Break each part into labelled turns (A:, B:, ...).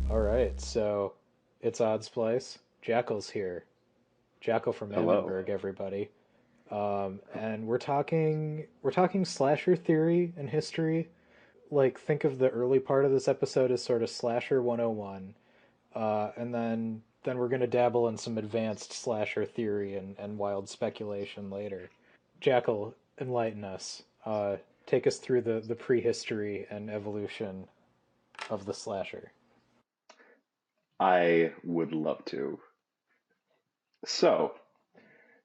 A: All right. So it's Odd Splice. Jackal's here. Jackal from
B: Hello.
A: Mammonburg, everybody. And we're talking slasher theory and history. Like, think of the early part of this episode as sort of slasher 101. And then we're gonna dabble in some advanced slasher theory and wild speculation later. Jackal, enlighten us. Take us through the prehistory and evolution of the slasher.
B: I would love to. So,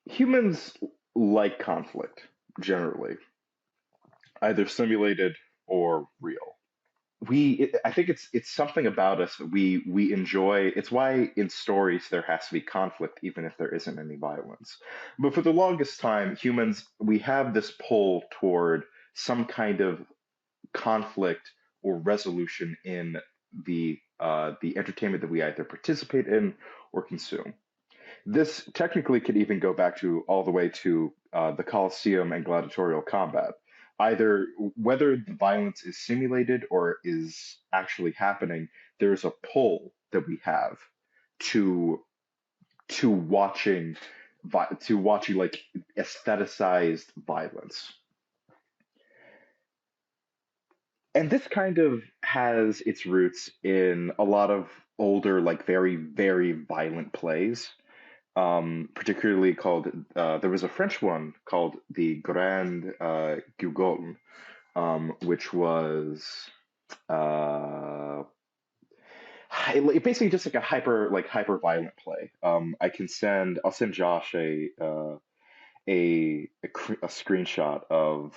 B: humans like conflict, generally, either simulated or real. I think it's something about us that we enjoy. It's why in stories there has to be conflict, even if there isn't any violence. But for the longest time, humans, we have this pull toward some kind of conflict or resolution in the entertainment that we either participate in or consume. This technically could even go back to all the way to the Colosseum and gladiatorial combat. Either whether the violence is simulated or is actually happening, there's a pull that we have to to watching to watching like aestheticized violence. And this kind of has its roots in a lot of older, like very, very violent plays, particularly called, there was a French one called the Grand Guigon, which was uh, it basically just like a hyper violent play. I'll send Josh a screenshot of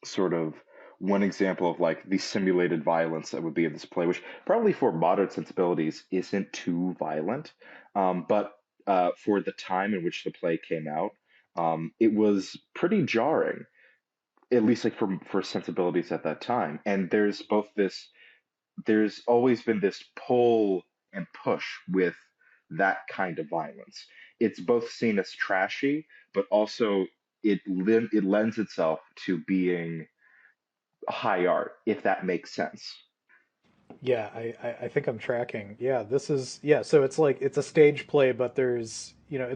B: sort of one example of like the simulated violence that would be in this play, which probably for modern sensibilities isn't too violent, but for the time in which the play came out, it was pretty jarring, at least like for sensibilities at that time. And there's always been this pull and push with that kind of violence. It's both seen as trashy, but also it lends itself to being high art, if that makes sense.
A: Yeah, I think I'm tracking. Yeah, this is yeah, so it's like it's a stage play, but it's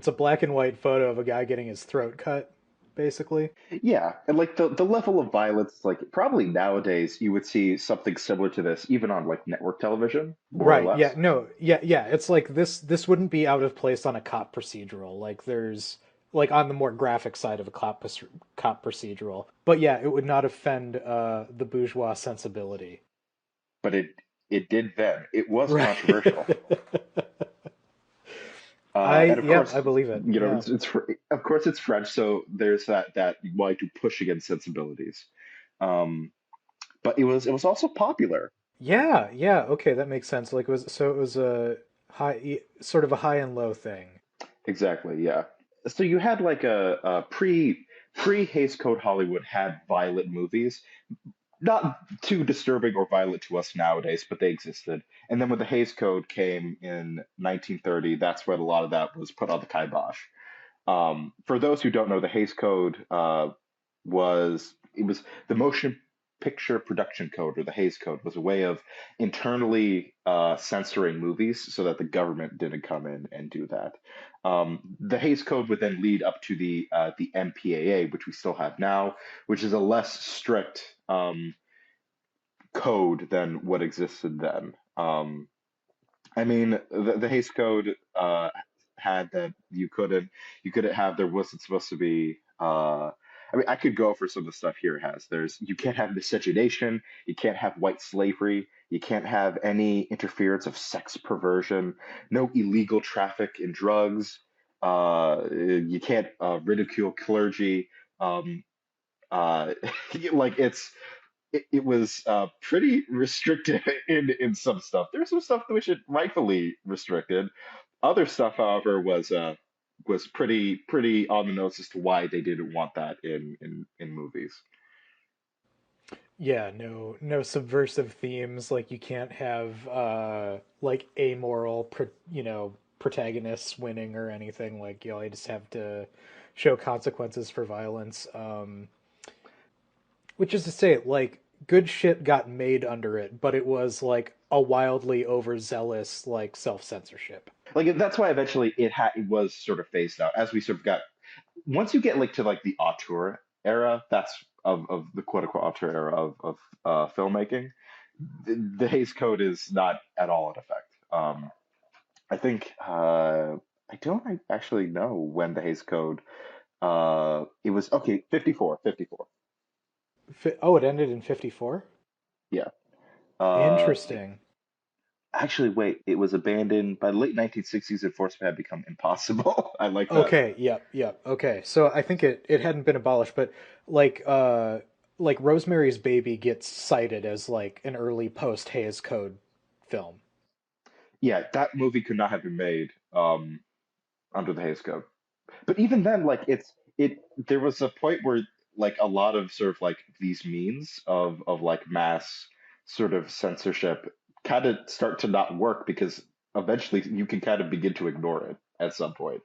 A: a black and white photo of a guy getting his throat cut, basically.
B: Yeah, and like the level of violence, like probably nowadays you would see something similar to this, even on like network television, more or
A: Right. Yeah,
B: less.
A: no. Yeah. It's like this wouldn't be out of place on a cop procedural. Like there's like on the more graphic side of a cop procedural. But yeah, it would not offend the bourgeois sensibility.
B: But it did then. It was
A: Right.
B: controversial. And of
A: Yep,
B: course,
A: I believe it. Yeah.
B: of course it's French, so there's that why to push against sensibilities. Um, but it was also popular.
A: Yeah, yeah, okay, that makes sense. Like it was a sort of a high and low thing.
B: Exactly, yeah. So you had like a pre Hays Code Hollywood had violent movies, not too disturbing or violent to us nowadays, but they existed. And then when the Hays Code came in 1930, that's when a lot of that was put on the kibosh. For those who don't know, the Hays Code was the motion picture production code, or the Hays Code, was a way of internally censoring movies so that the government didn't come in and do that. The Hays Code would then lead up to the MPAA, which we still have now, which is a less strict code than what existed then. I mean, the Hays Code had that you couldn't have, there wasn't supposed to be. I mean, I could go for some of the stuff here it has. You can't have miscegenation, you can't have white slavery, you can't have any interference of sex perversion, no illegal traffic in drugs. You can't ridicule clergy. Um, uh, like it was pretty restricted in some stuff. There's some stuff which it rightfully restricted. Other stuff, however, was pretty on the nose as to why they didn't want that in movies.
A: Yeah, no subversive themes, like you can't have like amoral protagonists winning or anything. Like you just have to show consequences for violence. Which is to say, like good shit got made under it, but it was like a wildly overzealous like self-censorship.
B: Like that's why eventually it was sort of phased out as we sort of got once you get like to like the auteur era, that's of the quote unquote auteur era of filmmaking. The Hays Code is not at all in effect. I think I don't actually know when the Hays Code it was okay 54.
A: Oh, it ended in 54?
B: Yeah. Uh
A: Interesting.
B: Actually wait, it was abandoned by the late 1960s. Enforcement had become impossible. I like that.
A: Okay, yep, yep. Okay. So I think it hadn't been abolished, but like like Rosemary's Baby gets cited as like an early post Hays Code film.
B: Yeah, that movie could not have been made under the Hays Code. But even then, like it there was a point where like a lot of sort of like these means of like mass sort of censorship kind of start to not work because eventually you can kind of begin to ignore it at some point.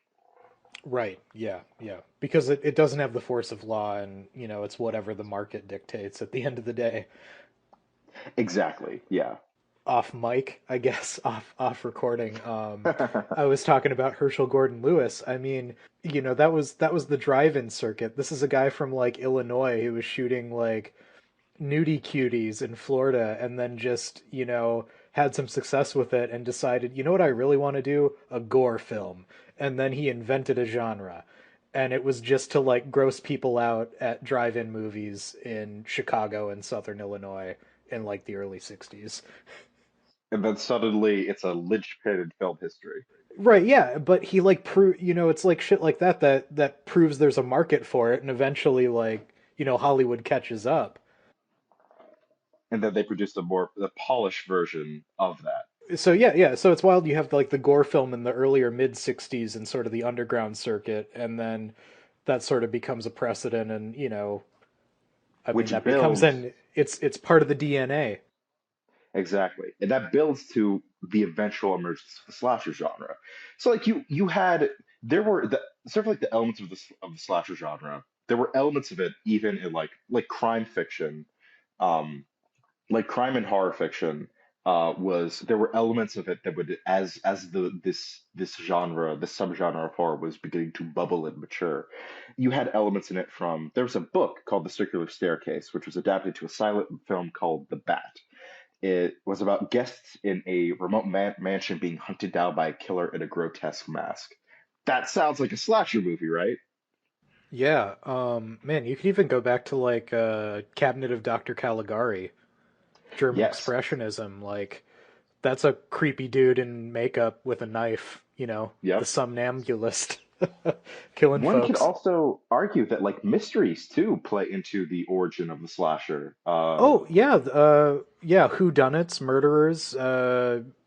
A: Right. Yeah, yeah. Because it doesn't have the force of law and, you know, it's whatever the market dictates at the end of the day.
B: Exactly. Yeah.
A: Off mic, I guess, off recording. I was talking about Herschel Gordon Lewis. I mean, you know, that was the drive-in circuit. This is a guy from like Illinois who was shooting like nudie cuties in Florida and then just, you know, had some success with it and decided, you know what I really want to do? A gore film. And then he invented a genre. And it was just to like gross people out at drive-in movies in Chicago and Southern Illinois in like the early 60s.
B: And then suddenly it's a linchpin in film history.
A: Right, yeah, but he like you know, it's like shit like that proves there's a market for it and eventually like, you know, Hollywood catches up.
B: And then they produced a more the polished version of that.
A: So yeah, yeah. So it's wild. You have like the gore film in the earlier mid '60s and sort of the underground circuit, and then that sort of becomes a precedent. And you know, I mean,
B: Which
A: that becomes
B: builds
A: then it's part of the DNA.
B: exactly. And that builds to the eventual emergence of the slasher genre. So like you had there were the sort of like the elements of the slasher genre. There were elements of it even in like crime fiction, um, like crime and horror fiction. Was there were elements of it that would as this genre, this subgenre of horror was beginning to bubble and mature. You had elements in it from there was a book called The Circular Staircase, which was adapted to a silent film called The Bat. It was about guests in a remote mansion being hunted down by a killer in a grotesque mask. That sounds like a slasher movie, right?
A: Yeah. Man, you could even go back to like Cabinet of Dr. Caligari, German
B: Yes.
A: expressionism. Like that's a creepy dude in makeup with a knife. You know, the
B: Yep.
A: somnambulist killing
B: One could
A: folks.
B: also argue that like mysteries too play into the origin of the slasher.
A: Oh yeah, yeah. Whodunits, murderers,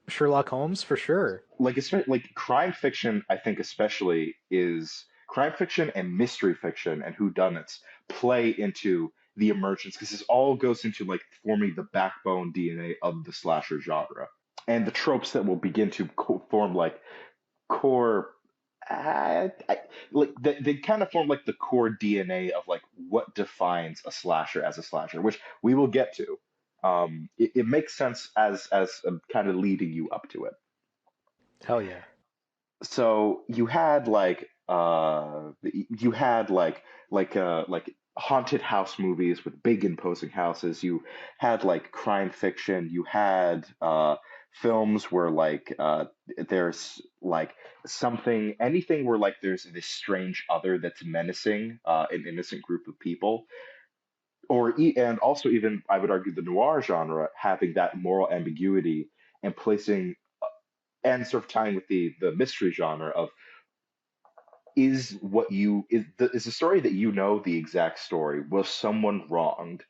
A: Sherlock Holmes for sure.
B: Like like crime fiction, I think especially is crime fiction and mystery fiction and whodunits play into the emergence because this all goes into like forming the backbone DNA of the slasher genre and the tropes that will begin to form like core like they kind of form like the core DNA of like what defines a slasher as a slasher, which we will get to. It makes sense as kind of leading you up to it.
A: Hell yeah.
B: So you had like haunted house movies with big imposing houses. You had like crime fiction. You had films where there's like something anything where like there's this strange other that's menacing an innocent group of people. And also even I would argue the noir genre having that moral ambiguity and placing and sort of tying with the mystery genre of is the story that you know the exact story? Was someone wronged?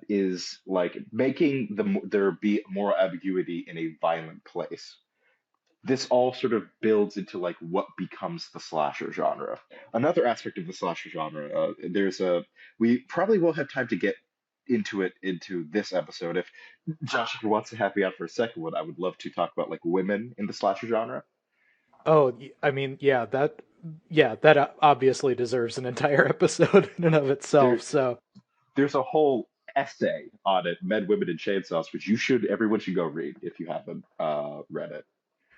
B: Is like making there be more ambiguity in a violent place. This all sort of builds into like what becomes the slasher genre. Another aspect of the slasher genre, we probably will have time to get into it into this episode. If Josh if you wants to have me out for a second one, I would love to talk about like women in the slasher genre.
A: Oh, I mean, yeah, that obviously deserves an entire episode in and of itself.
B: There,
A: So,
B: there's a whole essay on it, Men, Women, and Chainsaws, which everyone should go read if you haven't read it.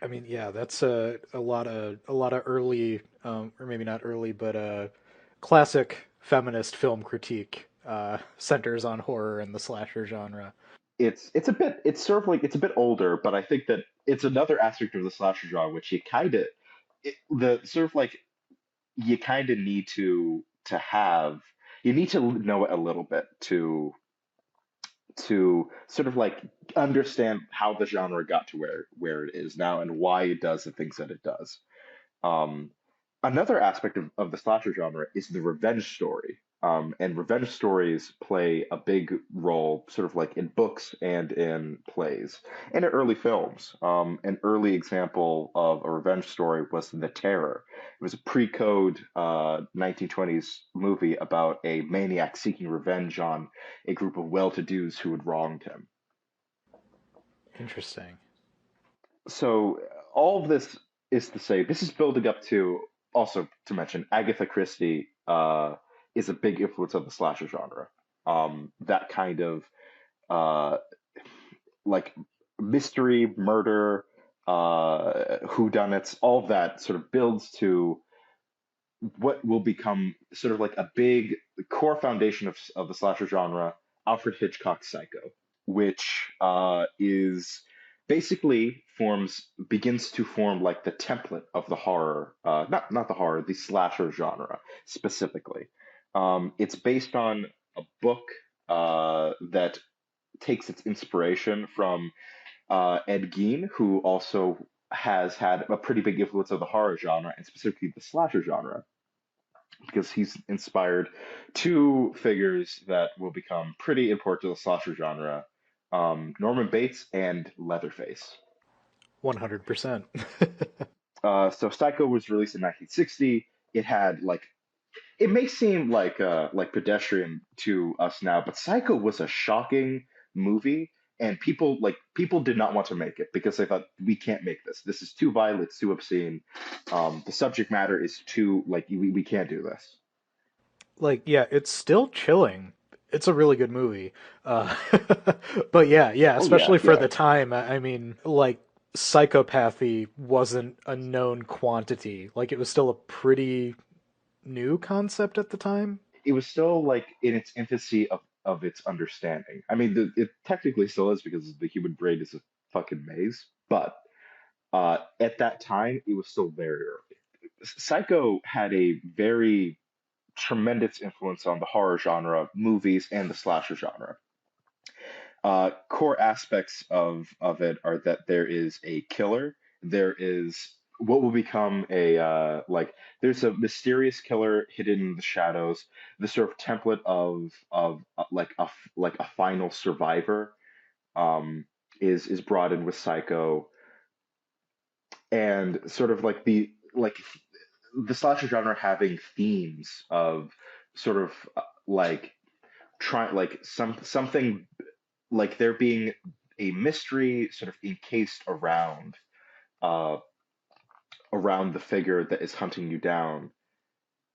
A: I mean, yeah, that's a lot of early, or maybe not early, but classic feminist film critique centers on horror and the slasher genre.
B: It's sort of like it's a bit older, but I think that it's another aspect of the slasher genre which you kind of the sort of like you kind of need to have you need to know it a little bit to sort of like understand how the genre got to where it is now and why it does the things that it does. Um, Another aspect of the slasher genre is the revenge story. And revenge stories play a big role, sort of like in books and in plays and in early films. An early example of a revenge story was The Terror. It was a pre-code 1920s movie about a maniac seeking revenge on a group of well-to-dos who had wronged him.
A: Interesting.
B: So all of this is to say, this is building up to also to mention Agatha Christie is a big influence of the slasher genre. That kind of uh, like mystery, murder, whodunits, all of that sort of builds to what will become sort of like a big core foundation of the slasher genre, Alfred Hitchcock's Psycho, which is basically forms begins to form like the template of the horror, not the horror, the slasher genre specifically. It's based on a book that takes its inspiration from Ed Gein, who also has had a pretty big influence of the horror genre and specifically the slasher genre because he's inspired two figures that will become pretty important to the slasher genre, Norman Bates and Leatherface.
A: 100%.
B: So Psycho was released in 1960. It had like it may seem like pedestrian to us now, but Psycho was a shocking movie, and people did not want to make it because they thought we can't make this. This is too violent, it's too obscene. The subject matter is too like we can't do this.
A: Like, yeah, it's still chilling. It's a really good movie. Uh, but yeah, yeah,
B: Oh yeah,
A: especially for
B: yeah.
A: the time. I mean, like, psychopathy wasn't a known quantity. Like, it was still a pretty new concept at the time.
B: It was still like in its infancy of its understanding. I mean, it technically still is because the human brain is a fucking maze, but at that time, it was still very early. Psycho had a very tremendous influence on the horror genre, movies, and the slasher genre. Core aspects of it are that there is a killer, there is what will become a there's a mysterious killer hidden in the shadows, the sort of template of like a final survivor is brought in with Psycho, and sort of the slasher genre having themes of sort of like try like something like there being a mystery sort of encased uh around the figure that is hunting you down,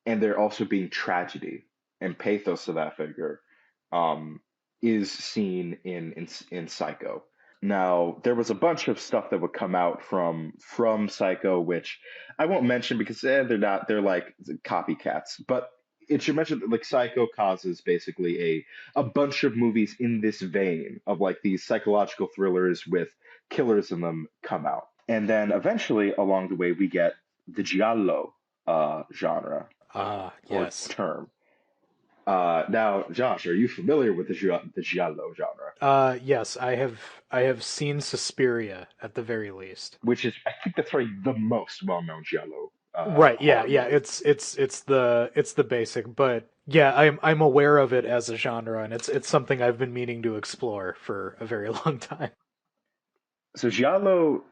B: and there also being tragedy and pathos to that figure um is seen in Psycho. Now, there was a bunch of stuff that would come out from Psycho, which I won't mention because they're like copycats. But it should mention that like Psycho causes basically a bunch of movies in this vein of like these psychological thrillers with killers in them come out. And then eventually along the way we get the giallo genre
A: Ah,
B: or
A: yes.
B: term. Now, Josh, are you familiar with the giallo genre?
A: Yes, I have seen Suspiria at the very least.
B: Which is I think that's probably the most well-known giallo
A: Right, yeah,
B: horror
A: yeah,
B: movie.
A: it's the basic, but yeah, I'm aware of it as a genre, and it's something I've been meaning to explore for a very long time.
B: So giallo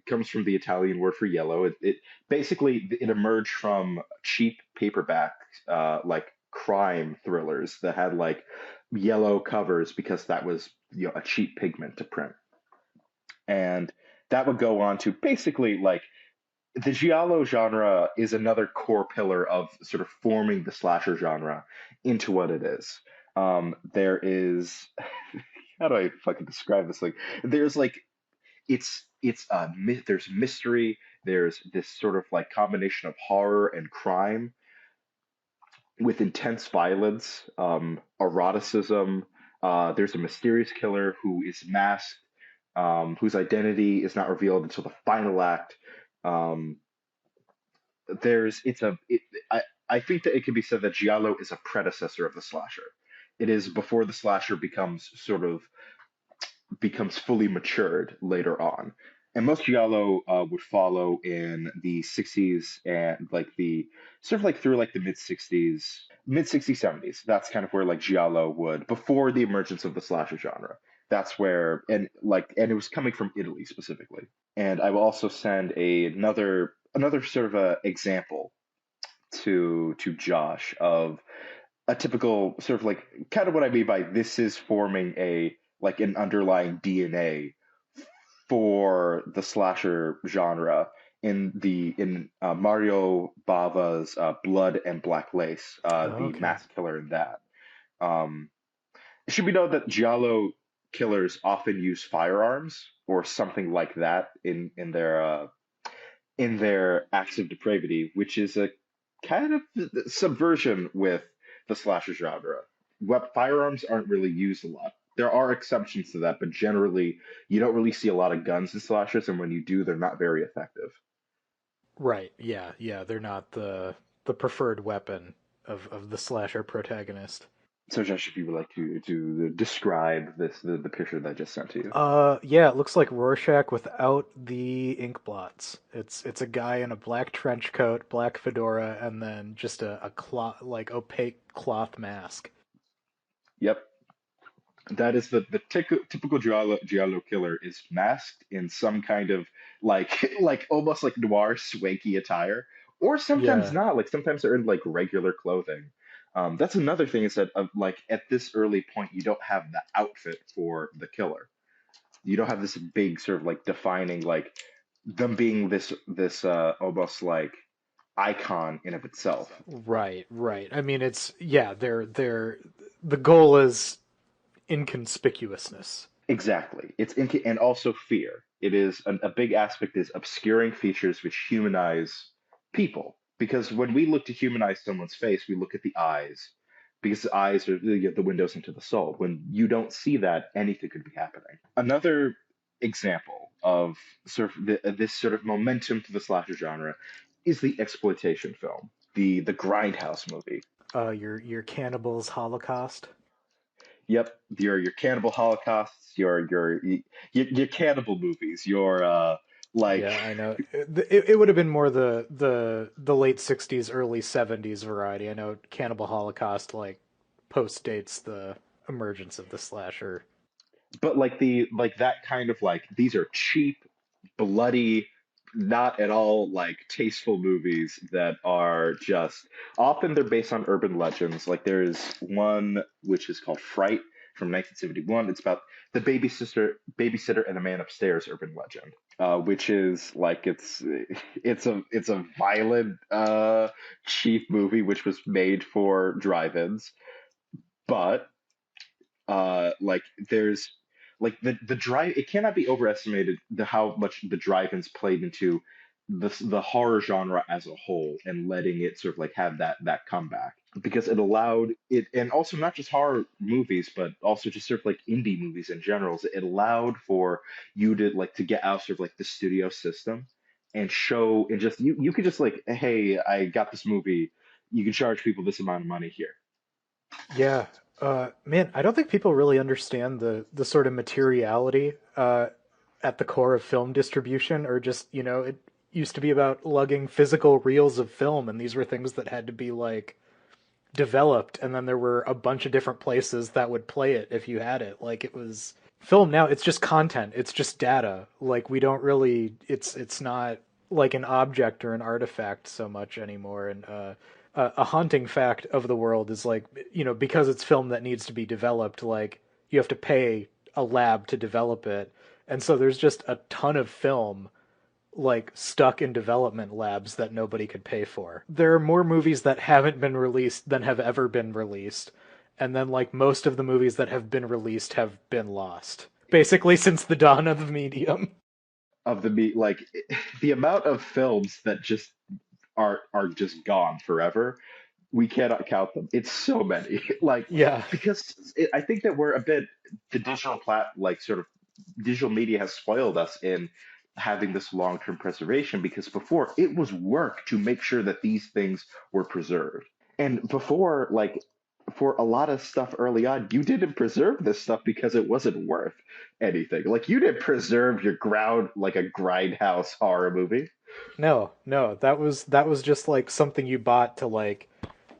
B: comes from the Italian word for yellow. It basically it emerged from cheap paperback like crime thrillers that had like yellow covers because that was a cheap pigment to print, and that would go on to basically like the giallo genre is another core pillar of sort of forming the slasher genre into what it is. There is how do I fucking describe this? Like, there's like there's mystery. There's this sort of like combination of horror and crime with intense violence, eroticism. There's a mysterious killer who is masked, whose identity is not revealed until the final act. Um, there's it's a it, I think that it can be said that Giallo is a predecessor of the slasher. It is before the slasher becomes fully matured later on. And most giallo would follow in the 60s and like the sort of like through like the mid 60s, 70s. That's kind of where like giallo would before the emergence of the slasher genre. That's where and it was coming from Italy specifically. And I will also send another sort of a example to Josh of a typical sort of like kind of what I mean by this is forming a like an underlying DNA for the slasher genre in Mario Bava's Blood and Black Lace,
A: Oh,
B: the
A: okay.
B: mass killer in that. Um, it should be known that giallo killers often use firearms or something like that in their acts of depravity, which is a kind of subversion with the slasher genre. Firearms aren't really used a lot. There are exceptions to that, but generally, you don't really see a lot of guns in slashers, and when you do, they're not very effective.
A: Right. Yeah. Yeah. They're not the preferred weapon of the slasher protagonist.
B: So, Josh, if you would like to describe the picture that I just sent to you.
A: Yeah, it looks like Rorschach without the ink blots. It's a guy in a black trench coat, black fedora, and then just a cloth like opaque cloth mask.
B: Yep, that is typical giallo killer is masked in some kind of like like almost like noir swanky attire, or sometimes
A: Yeah.
B: not. Like sometimes they're in like regular clothing. That's another thing is that like at this early point you don't have the outfit for the killer. You don't have this big sort of like defining like them being this almost like icon in of itself.
A: Right, right. I mean, it's yeah, they're the goal is inconspicuousness.
B: Exactly. And also fear. It is a big aspect is obscuring features which humanize people. Because when we look to humanize someone's face, we look at the eyes, because the eyes are the windows into the soul. When you don't see that, anything could be happening. Another example of this sort of momentum to the slasher genre is the exploitation film, the grindhouse movie.
A: Your cannibals Holocaust.
B: Yep, your cannibal holocausts, your cannibal movies, your like
A: Yeah, I know. It would have been more the late '60s, early '70s variety. I know Cannibal Holocaust like post dates the emergence of the slasher.
B: but like the like that kind of like these are cheap, bloody, not at all like tasteful movies that are just often they're based on urban legends. Like there is one which is called Fright from 1971. It's about the babysitter and the man upstairs urban legend. Which is like it's a violent cheap movie which was made for drive-ins, but like there's like the drive it cannot be overestimated the how much the drive-ins played into the horror genre as a whole and letting it sort of like have that comeback because it allowed it and also not just horror movies but also just sort of like indie movies in general. So it allowed for you to like to get out sort of like the studio system and show and just you could just like hey I got this movie, you can charge people this amount of money here.
A: Yeah, man, I don't think people really understand the sort of materiality at the core of film distribution, or just it used to be about lugging physical reels of film, and these were things that had to be like developed, and then there were a bunch of different places that would play it if you had it. Like it was film now, it's just content, it's just data. Like we don't really, it's not like an object or an artifact so much anymore. And a haunting fact of the world is like because it's film that needs to be developed, like you have to pay a lab to develop it, and so there's just a ton of film like stuck in development labs that nobody could pay for. There are more movies that haven't been released than have ever been released. and then like most of the movies that have been released have been lost. Basically since the dawn of the medium.
B: of the meat like the amount of films that just are just gone forever. We cannot count them. It's so many. Like
A: Yeah.
B: I think that we're a bit the sort of digital media has spoiled us in having this long-term preservation because before it was work to make sure that these things were preserved. And before, like for a lot of stuff early on, you didn't preserve this stuff because it wasn't worth anything. Like you didn't preserve your ground like a grindhouse horror movie.
A: No, no, that was just like something you bought to like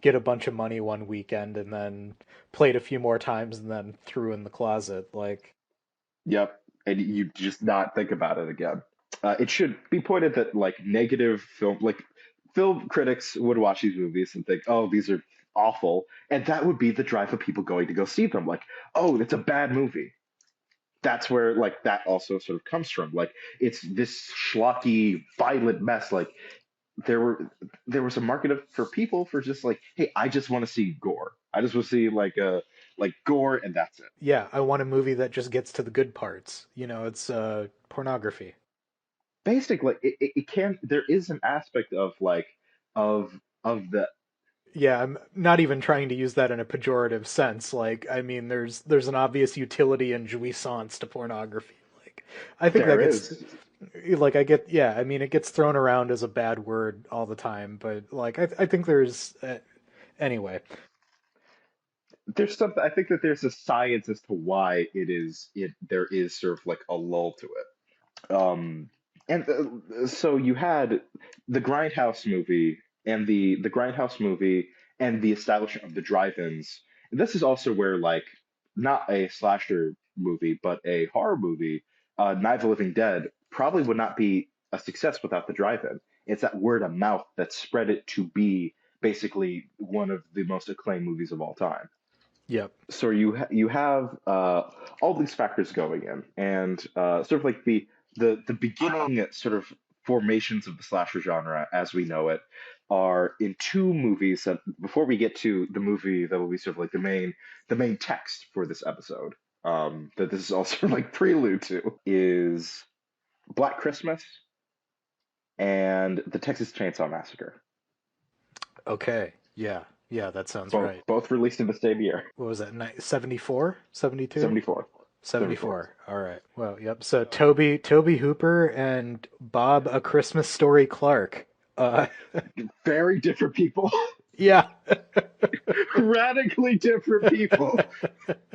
A: get a bunch of money one weekend and then played a few more times and then threw in the closet. Like,
B: Yep. And you just not think about it again. It should be pointed that like film critics would watch these movies and think, oh, these are awful. And that would be the drive of people going to go see them. Like, oh, it's a bad movie. That's where like that also sort of comes from. Like it's this schlocky, violent mess. Like there were there was a market for people for just like, hey, I just want to see gore. I just want to see like gore and that's it.
A: yeah, I want a movie that just gets to the good parts. It's pornography.
B: Basically it can there is an aspect of like of the
A: Yeah, I'm not even trying to use that in a pejorative sense. Like, I mean, there's an obvious utility and jouissance to pornography. Like, I think that
B: there
A: gets
B: is
A: like I get yeah. I mean, it gets thrown around as a bad word all the time, but like I think there's anyway.
B: there's something I think that there's a science as to why it there is sort of like a lull to it. And so you had the Grindhouse movie and the Grindhouse movie and the establishment of the drive-ins. And this is also where like not a slasher movie, but a horror movie, Night of the Living Dead, probably would not be a success without the drive-in. It's that word of mouth that spread it to be basically one of the most acclaimed movies of all time.
A: Yep.
B: So you have all these factors going in, and sort of like the beginning sort of formations of the slasher genre as we know it are in two movies. That before we get to the movie that will be sort of like the main text for this episode, that this is also like prelude to is Black Christmas and the Texas Chainsaw Massacre,
A: Okay. Yeah. Yeah, that sounds
B: both
A: right.
B: both released in the same year,
A: What was that? 74? 72?
B: 74, 74.
A: 74. All right. Well, yep. So Toby Hooper and Bob A Christmas Story Clark. Uh
B: Very different people.
A: yeah.
B: Radically different people.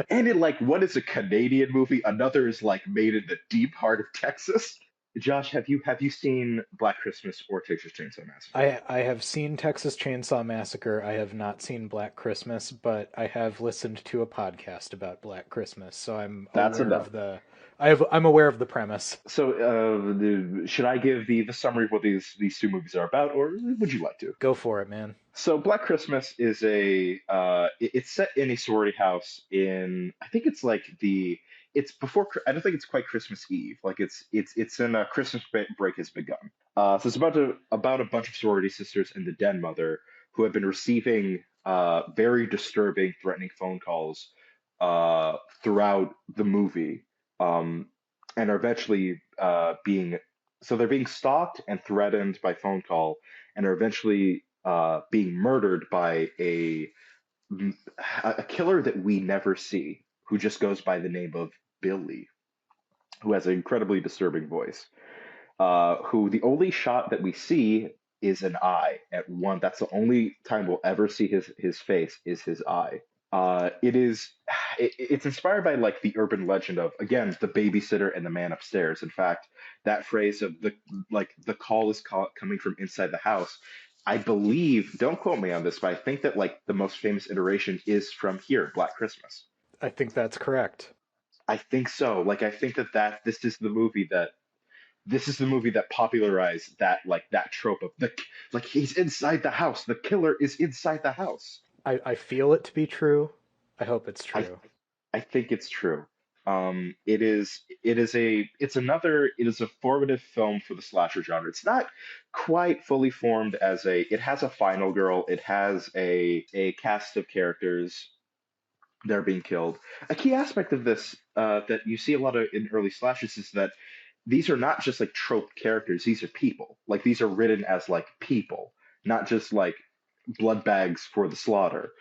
B: And in like one is a Canadian movie, another is like made in the deep heart of Texas. Josh, have you seen Black Christmas or Texas Chainsaw Massacre?
A: I have seen Texas Chainsaw Massacre. I have not seen Black Christmas, but I have listened to a podcast about Black Christmas, so I'm
B: That's
A: aware
B: enough.
A: of I'm aware of the premise.
B: So, should I give the summary of what these two movies are about, or would you like to?
A: Go for it, man.
B: So, Black Christmas is it's set in a sorority house in I think it's like the it's before I don't think it's quite Christmas Eve. Like it's in a break has begun. So it's about a bunch of sorority sisters and the den mother who have been receiving very disturbing, threatening phone calls throughout the movie, um, and are eventually being so they're being stalked and threatened by phone call, and are eventually being murdered by a killer that we never see, who just goes by the name of Billy, who has an incredibly disturbing voice. Who the only shot that we see is an eye at one. That's the only time we'll ever see his face is his eye. It's inspired by like the urban legend of again the babysitter and the man upstairs. In fact, that phrase of the call is coming from inside the house. I believe, don't quote me on this, but I think that like the most famous iteration is from here, Black Christmas.
A: I think that's correct.
B: I think so. Like I think that this is the movie that popularized that trope of the like he's inside the house, the killer is inside the house.
A: I feel it to be true. I hope it's
B: I
A: true.
B: I think it's true. It is a formative film for the slasher genre. It's not quite fully formed as a. It has a final girl. It has a cast of characters. they're being killed. A key aspect of this that you see a lot of in early slashes is that these are not just like trope characters; these are people. Like these are written as like people, not just like blood bags for the slaughter.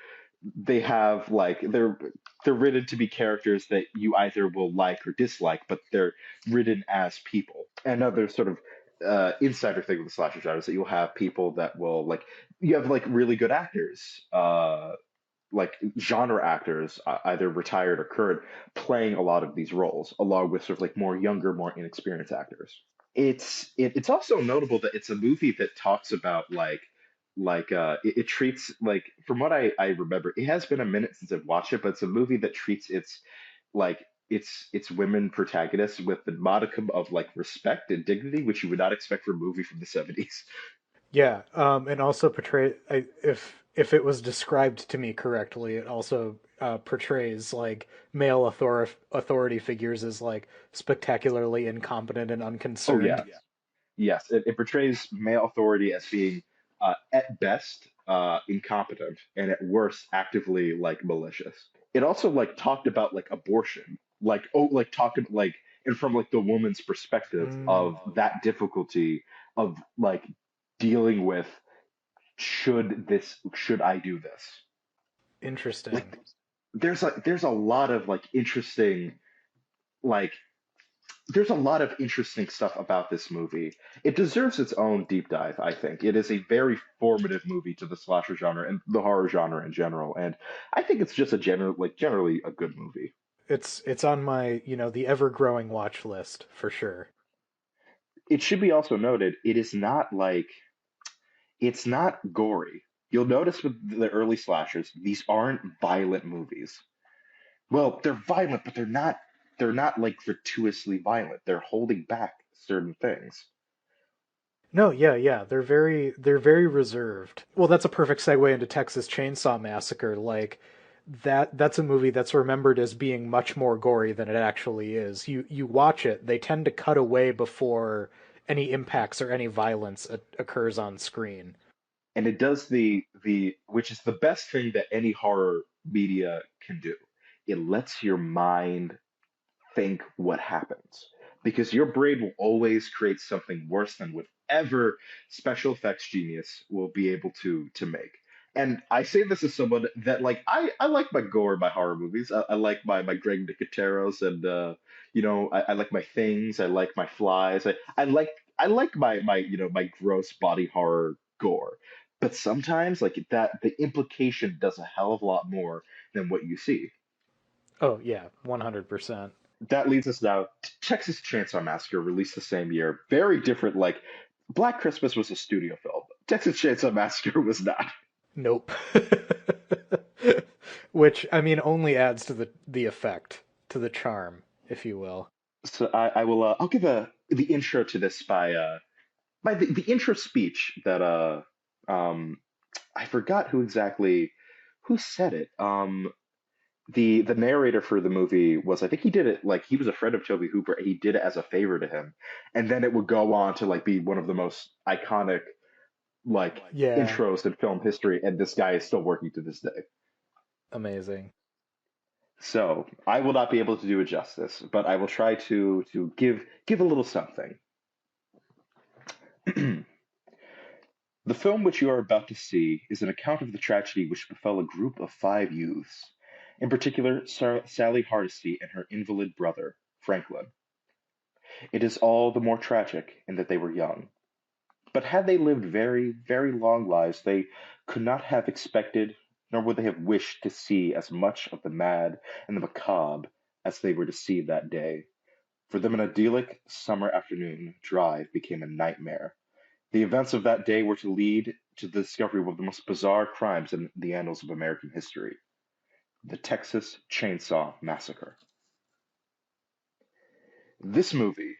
B: They have like they're written to be characters that you either will like or dislike, but they're written as people. Another sort of insider thing with the slasher genre is that you'll have people that will like you have like really good actors, like genre actors, either retired or current, playing a lot of these roles, along with sort of like more younger, more inexperienced actors. It's also notable that it's a movie that talks about it treats like from what I remember, it has been a minute since I've watched it, but it's a movie that treats like its women protagonists with the modicum of like respect and dignity, which you would not expect from a movie from the 70s.
A: Yeah, and also if it was described to me correctly, it also portrays like authority figures as like spectacularly incompetent and
B: Oh
A: unconcerned.
B: yeah, yes, it portrays male authority as being at best incompetent and at worst actively like malicious. It also like talked about like abortion, like like talking like and from like the woman's perspective
A: Mm,
B: of that difficulty of like dealing with should I do this?
A: interesting.
B: Like there's a lot of like interesting like there's a lot of interesting stuff about this movie. It deserves its own deep dive, I think. It is a very formative movie to the slasher genre and the horror genre in general, and I think it's just a generally a good movie.
A: It's on my, the ever growing watch list for sure.
B: It should be also noted, it is not like it's not gory. You'll notice with the early slashers, these aren't violent movies. Well, they're violent, but they're not like gratuitously violent. They're holding back certain things.
A: No, yeah, yeah, they're very reserved. Well, that's a perfect segue into Texas Chainsaw Massacre. Like that's a movie that's remembered as being much more gory than it actually is. You watch it, they tend to cut away before any impacts or any violence occurs on screen.
B: And it does the which is the best thing that any horror media can do. It lets your mind think what happens because your brain will always create something worse than whatever special effects genius will be able to make. And I say this as someone that like I like my gore in my horror movies. I like my Greg Nicoteros and I like my things. I like my flies. I like my my gross body horror gore. But sometimes like that the implication does a hell of a lot more than what you see.
A: Oh yeah, 100%.
B: That leads us now to Texas Chainsaw Massacre, released the same year. Very different. Like Black Christmas was a studio film. Texas Chainsaw Massacre was not.
A: Nope. Which I mean only adds to the effect, to the charm, if you will.
B: So I will. I'll give the intro to this by the intro speech that I forgot who said it. The narrator for the movie was I think he did it like he was a friend of Toby Hooper. He did it as a favor to him, and then it would go on to like be one of the most iconic like
A: Yeah,
B: intros in film history, and this guy is still working to this day.
A: amazing.
B: So I will not be able to do it justice, but I will try to give a little something. The film which you are about to see is an account of the tragedy which befell a group of five youths, in particular Sally Hardesty and her invalid brother, Franklin. It is all the more tragic in that they were young. But had they lived very, very long lives, they could not have expected, nor would they have wished to see as much of the mad and the macabre as they were to see that day. For them, an idyllic summer afternoon drive became a nightmare. The events of that day were to lead to the discovery of one of the most bizarre crimes in the annals of American history, the Texas Chainsaw Massacre. This movie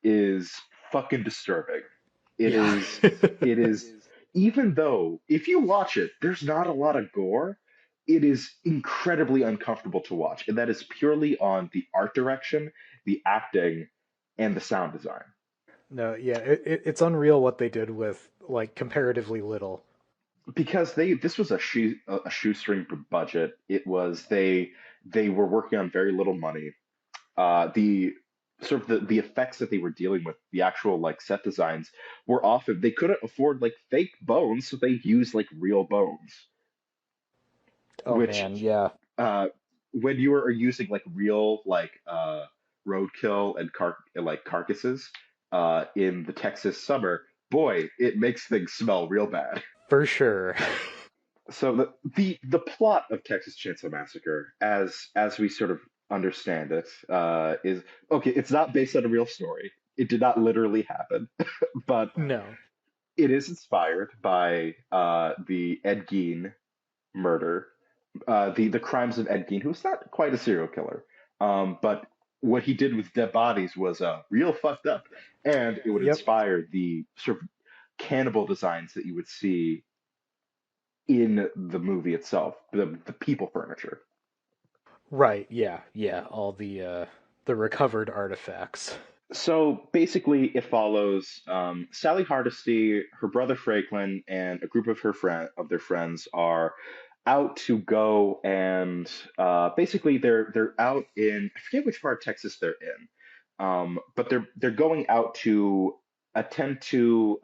B: is fucking disturbing. It
A: Yeah.
B: is it is even though if you watch it, there's not a lot of gore, it is incredibly uncomfortable to watch. And that is purely on the art direction, the acting, and the sound design.
A: No, yeah, it's unreal what they did with like comparatively little.
B: because this was a shoestring budget. It was they were working on very little money. The sort of the effects that they were dealing with, the actual like set designs were often they couldn't afford like fake bones, so they used like real bones,
A: Oh man,
B: which
A: yeah.
B: uh when you are using like real like roadkill and like carcasses in the Texas summer, boy, it makes things smell real bad.
A: For sure.
B: So the plot of Texas Chainsaw Massacre, as we sort of understand it, is okay. It's not based on a real story. It did not literally happen, but
A: No.
B: it is inspired by the Ed Gein murder, the crimes of Ed Gein, who's not quite a serial killer, but what he did with dead bodies was real fucked up, and it would
A: Yep.
B: inspire the sort of cannibal designs that you would see in the movie itself, the people furniture.
A: Right, yeah, yeah. All the recovered artifacts.
B: So basically, it follows Sally Hardesty, her brother Franklin, and a group of their friends are out to go and basically they're out in I forget which part of Texas they're in, but they're going out to attend to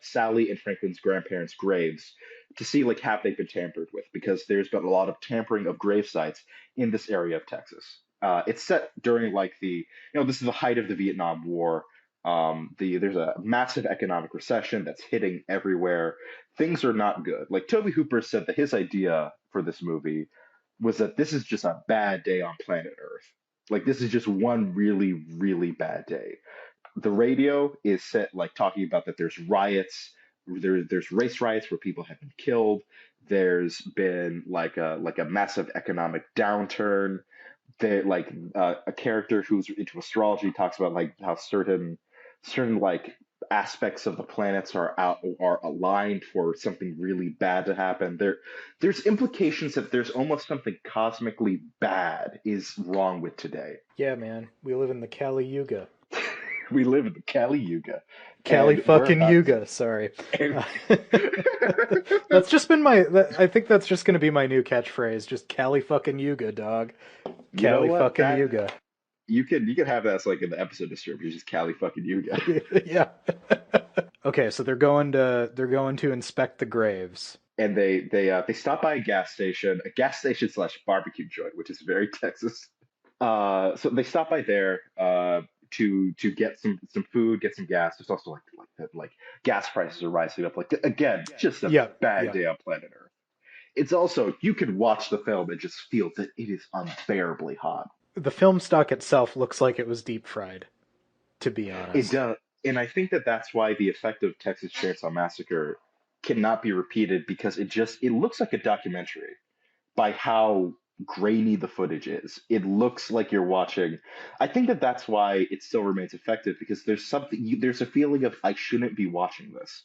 B: Sally and Franklin's grandparents' graves to see like have they been tampered with because there's been a lot of tampering of grave sites in this area of Texas. It's set during like this is the height of the Vietnam War. There's a massive economic recession that's hitting everywhere. Things are not good. Like Toby Hooper said that his idea for this movie was that this is just a bad day on planet Earth. Like this is just one really, really bad day. The radio is set like talking about that there's riots, there's race riots where people have been killed. There's been like a massive economic downturn. They like a character who's into astrology talks about like how certain like aspects of the planets are aligned for something really bad to happen. There's implications that there's almost something cosmically bad is wrong with today.
A: Yeah, man. We live in the Kali Yuga.
B: We live in the Kali Yuga,
A: Kali
B: and we're
A: fucking
B: about
A: Yuga, sorry.
B: and
A: That's just been I think that's just gonna be my new catchphrase. Just Kali fucking Yuga, dog.
B: you know
A: Kali
B: what
A: fucking
B: that
A: Yuga.
B: you can have that as like in the episode description, just Kali fucking Yuga.
A: Yeah. Okay, so they're going to inspect the graves.
B: And they stop by a gas station slash barbecue joint, which is very Texas. So they stop by there to get some food, get some gas. There's also like gas prices are rising up. Like again, just a
A: Yep,
B: bad
A: yep.
B: day on planet Earth. It's also you can watch the film and just feel that it is unbearably hot.
A: The film stock itself looks like it was deep fried, to be
B: It
A: honest.
B: does, and I think that that's why the effect of Texas Chainsaw Massacre cannot be repeated because it looks like a documentary by how grainy the footage is. It looks like you're watching. I think that that's why it still remains effective because there's a feeling of I shouldn't be watching this.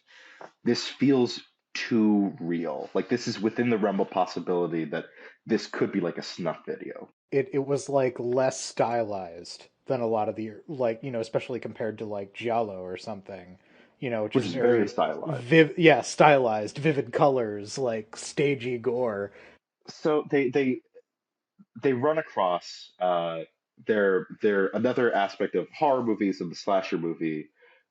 B: This feels too real. Like this is within the realm of possibility that this could be like a snuff video,
A: It was like less stylized than a lot of the especially compared to like Giallo or something.
B: which
A: Just
B: is very
A: very
B: stylized.
A: stylized, vivid colors, like stagey gore.
B: So they run across they're another aspect of horror movies and the slasher movie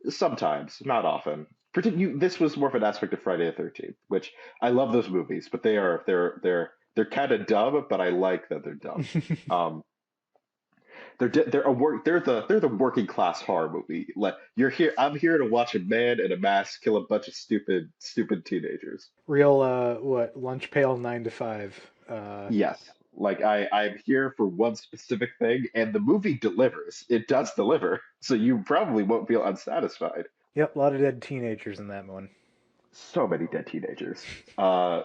B: sometimes, not often. This was more of an aspect of Friday the 13th, which I love those movies, but they're kind of dumb, but I like that they're dumb. Um, they're the working class horror movie. Like you're here, I'm here to watch a man in a mask kill a bunch of stupid teenagers.
A: Real what lunch pail 9 to 5.
B: Yes. Like I'm here for one specific thing, and the movie delivers. It does deliver, so you probably won't feel unsatisfied.
A: Yep, a lot of dead teenagers in that one.
B: So many dead teenagers. Uh,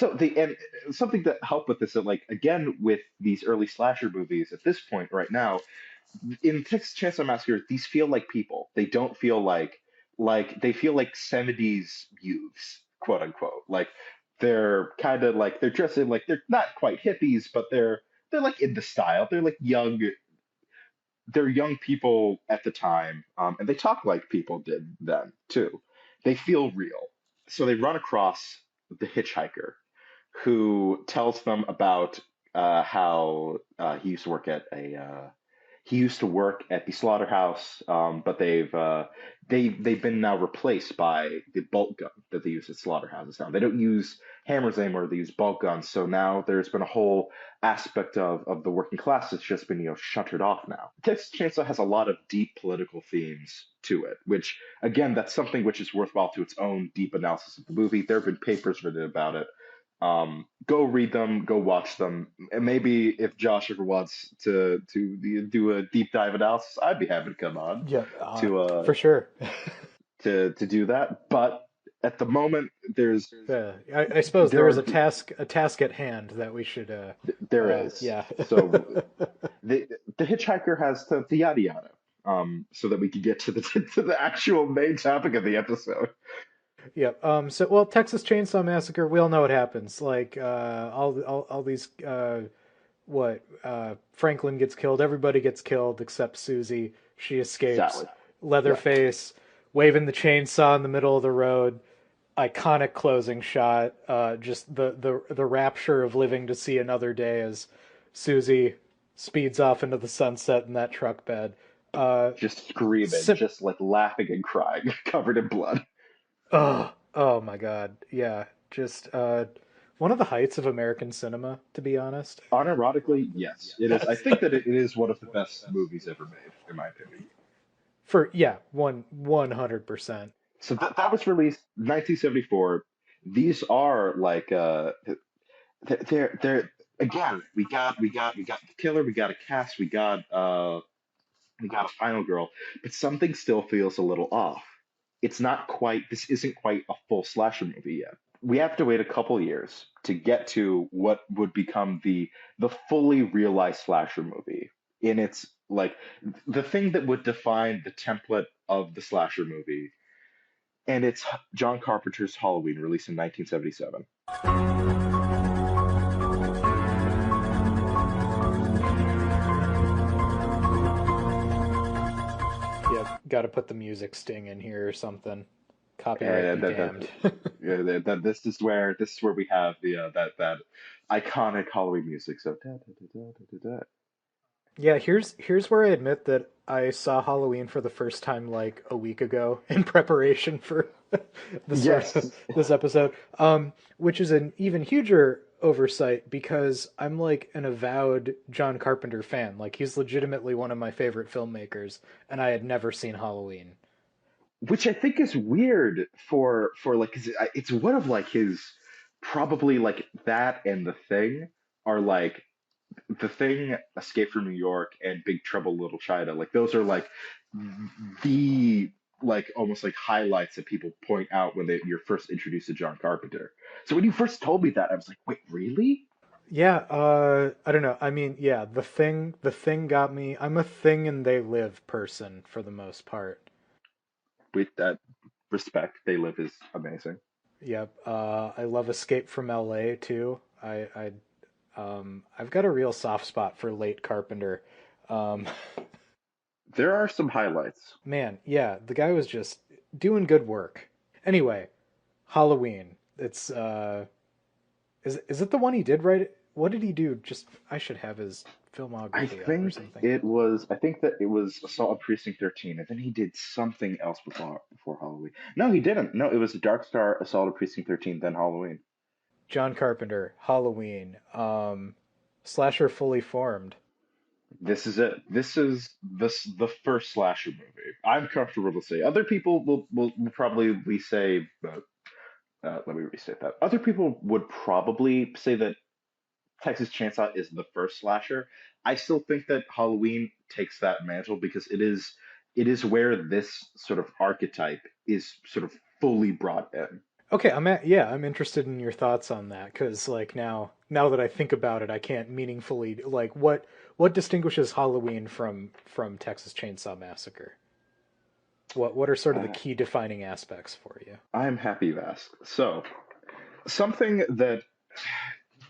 B: and something that helped with this, that like again with these early slasher movies at this point right now, in Texas Chainsaw Massacre, these feel like people. They don't feel like they feel like 70s youths, quote unquote. Like they're kind of like they're dressed in like they're not quite hippies, but they're like in the style. They're young people at the time, and they talk like people did then too. They feel real. So they run across. the hitchhiker, who tells them about how he used to work at the slaughterhouse, but they've been now replaced by the bolt gun that they use at slaughterhouses now. They don't use hammers anymore; they use bolt guns. So now there's been a whole aspect of the working class that's just been shuttered off now. Texas Chainsaw has a lot of deep political themes to it, which again, that's something which is worthwhile to its own deep analysis of the movie. There have been papers written about it. Go read them, go watch them, and maybe if Josh ever wants to do a deep dive analysis, I'd be happy to come on
A: Yeah,
B: to
A: for sure.
B: to do that. But at the moment,
A: I suppose
B: there
A: there is
B: are
A: a task at hand that we should
B: there is
A: yeah.
B: so the hitchhiker has the yada yada. So that we can get to the to the actual main topic of the episode.
A: Yep. So, well, Texas Chainsaw Massacre, we all know what happens. Like, all these, Franklin gets killed. Everybody gets killed except Susie. She escapes.
B: Sally, yeah,
A: Leatherface waving the chainsaw in the middle of the road. Iconic closing shot. Just the rapture of living to see another day as Susie speeds off into the sunset in that truck bed. Uh,
B: just screaming,
A: sim-
B: just like laughing and crying, covered in blood.
A: oh my God. Yeah. Just one of the heights of American cinema, to be honest.
B: Unironically, yes, it is. I think that it is one of the best movies ever made, in my opinion.
A: For yeah, 100%.
B: So that was released 1974. These are like they're again, we got the killer, we got a cast, we got a final girl, but something still feels a little off. It's not quite, this isn't quite a full slasher movie yet. We have to wait a couple years to get to what would become the fully realized slasher movie in its like the thing that would define the template of the slasher movie. And it's John Carpenter's Halloween, released in 1977.
A: Yep, got to put the music sting in here or something. Copyright
B: And
A: be damned.
B: yeah, this is where we have the that iconic Halloween music. So da, da, da, da, da, da, da.
A: Yeah, here's where I admit that I saw Halloween for the first time like a week ago in preparation for
B: Yes,
A: this episode. Which is an even huger oversight because I'm like an avowed John Carpenter fan. Like he's legitimately one of my favorite filmmakers, and I had never seen Halloween.
B: which I think is weird for like 'cause it's one of like his probably like that and The Thing are like The Thing, Escape from New York, and Big Trouble in Little China. Like those are like the like almost like highlights that people point out when you're first introduced to John Carpenter. So when you first told me that, I was like, wait, really?
A: Yeah, I don't know. I mean, yeah, the thing got me. I'm a thing and they live person for the most part.
B: With that respect, They Live is amazing.
A: Yep. I love Escape from LA too. I've got a real soft spot for late Carpenter. Um,
B: There are some highlights.
A: man, yeah, the guy was just doing good work. Anyway, Halloween. It's is it the one he did right? What did he do? Just I should have his filmography up or something.
B: I think that it was Assault on Precinct 13, and then he did something else before Halloween. No, he didn't. No, it was Dark Star, Assault on Precinct 13, then Halloween.
A: John Carpenter, Halloween, slasher fully formed.
B: This is it. This the first slasher movie. I'm comfortable to say. Other people will probably say, let me restate that. Other people would probably say that Texas Chainsaw is the first slasher. I still think that Halloween takes that mantle because it is where this sort of archetype is sort of fully brought in.
A: Okay, I'm interested in your thoughts on that because like now that I think about it, I can't meaningfully like what distinguishes Halloween from Texas Chainsaw Massacre. What are sort of the
B: Uh,
A: key defining aspects for you?
B: I'm happy you've asked. So, something that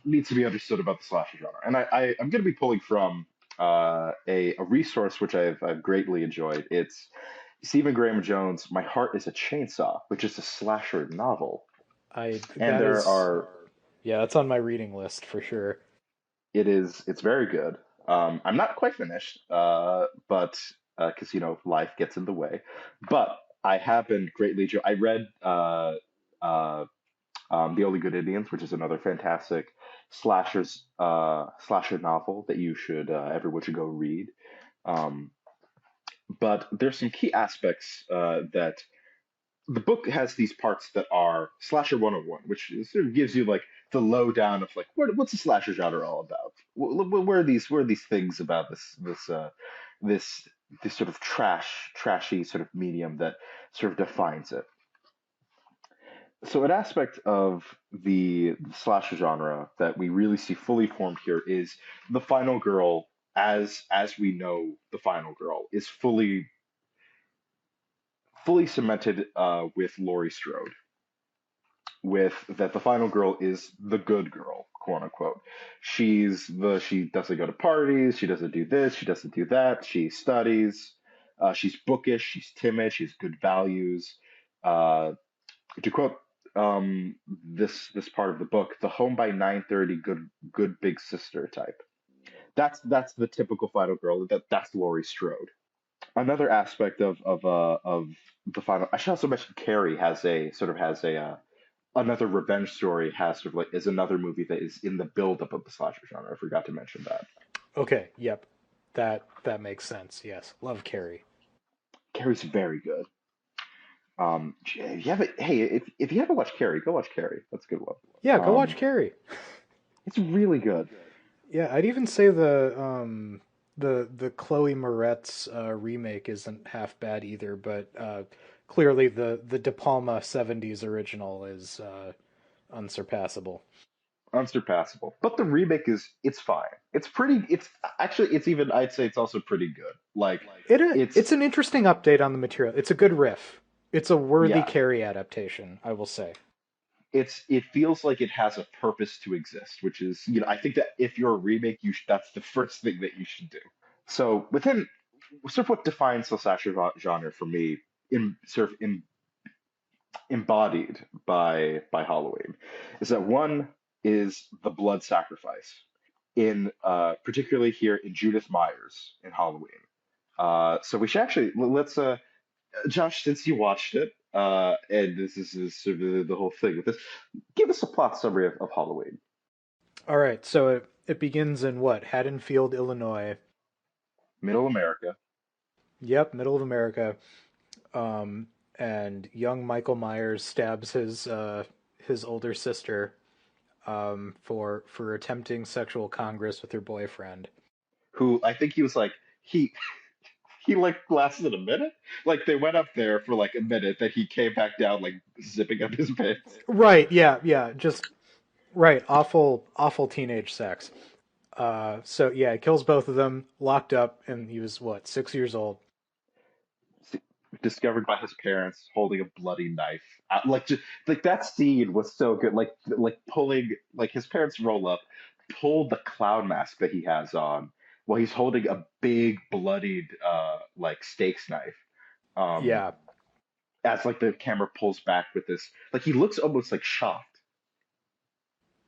B: needs to be understood about the slasher genre, and I'm going to be pulling from a resource which I've greatly enjoyed. It's Stephen Graham Jones' My Heart is a Chainsaw, which is a slasher novel.
A: I
B: And
A: that
B: there
A: is
B: are
A: yeah, that's on my reading list for sure.
B: it's very good. I'm not quite finished, but because life gets in the way, but I have been greatly I read uh, The Only Good Indians, which is another fantastic slasher novel that everyone should go read. Um, but there's some key aspects that the book has these parts that are slasher 101, which sort of gives you like the lowdown of like what's the slasher genre all about? Where are these things about this this sort of trashy sort of medium that sort of defines it. So an aspect of the slasher genre that we really see fully formed here is the final girl, as we know the final girl is fully cemented with Laurie Strode, with that the final girl is the good girl, quote unquote. She doesn't go to parties, she doesn't do this, she doesn't do that, she studies, she's bookish, she's timid, she has good values. Uh, to quote this part of the book, the home by 9:30 good big sister type. That's the typical final girl. That's Laurie Strode. Another aspect of the final. I should also mention Carrie has a another revenge story has sort of like is another movie that is in the buildup of the slasher genre. I forgot to mention that.
A: Okay, yep. That makes sense. Yes. Love Carrie.
B: Carrie's very good. If you haven't, hey, if you haven't watched Carrie, go watch Carrie. That's a good one.
A: Yeah, go watch
B: Um,
A: Carrie.
B: it's really good.
A: Yeah, I'd even say the Chloe Moretz remake isn't half bad either, but clearly the De Palma '70s original is unsurpassable.
B: Unsurpassable. But the remake it's fine. It's actually it's even I'd say it's also pretty good. Like
A: It's
B: it's
A: an interesting update on the material. It's a good riff. It's a worthy
B: yeah,
A: Carrie adaptation, I will say.
B: it feels like it has a purpose to exist, which is, I think that if you're a remake, that's the first thing that you should do. So within sort of what defines the slasher genre for me in sort of embodied by Halloween is that one is the blood sacrifice in particularly here in Judith Myers in Halloween. So we should actually let's Josh, since you watched it, and this is sort of the whole thing with this, give us a plot summary of Halloween.
A: All right, so it begins in what? Haddonfield, Illinois.
B: Middle America.
A: Yep, middle of America. And young Michael Myers stabs his older sister for attempting sexual congress with her boyfriend.
B: Who I think he was like he like lasted a minute. Like they went up there for like a minute, then he came back down like zipping up his pants.
A: Right, yeah, yeah, just right, awful teenage sex. So yeah, it kills both of them, locked up, and he was what, 6 years old.
B: Discovered by his parents holding a bloody knife. Like just like that scene was so good. Like pulling like his parents roll up, pull the clown mask that he has on while he's holding a big bloodied like steaks knife. Um,
A: Yeah,
B: as like the camera pulls back with this, like he looks almost like shocked.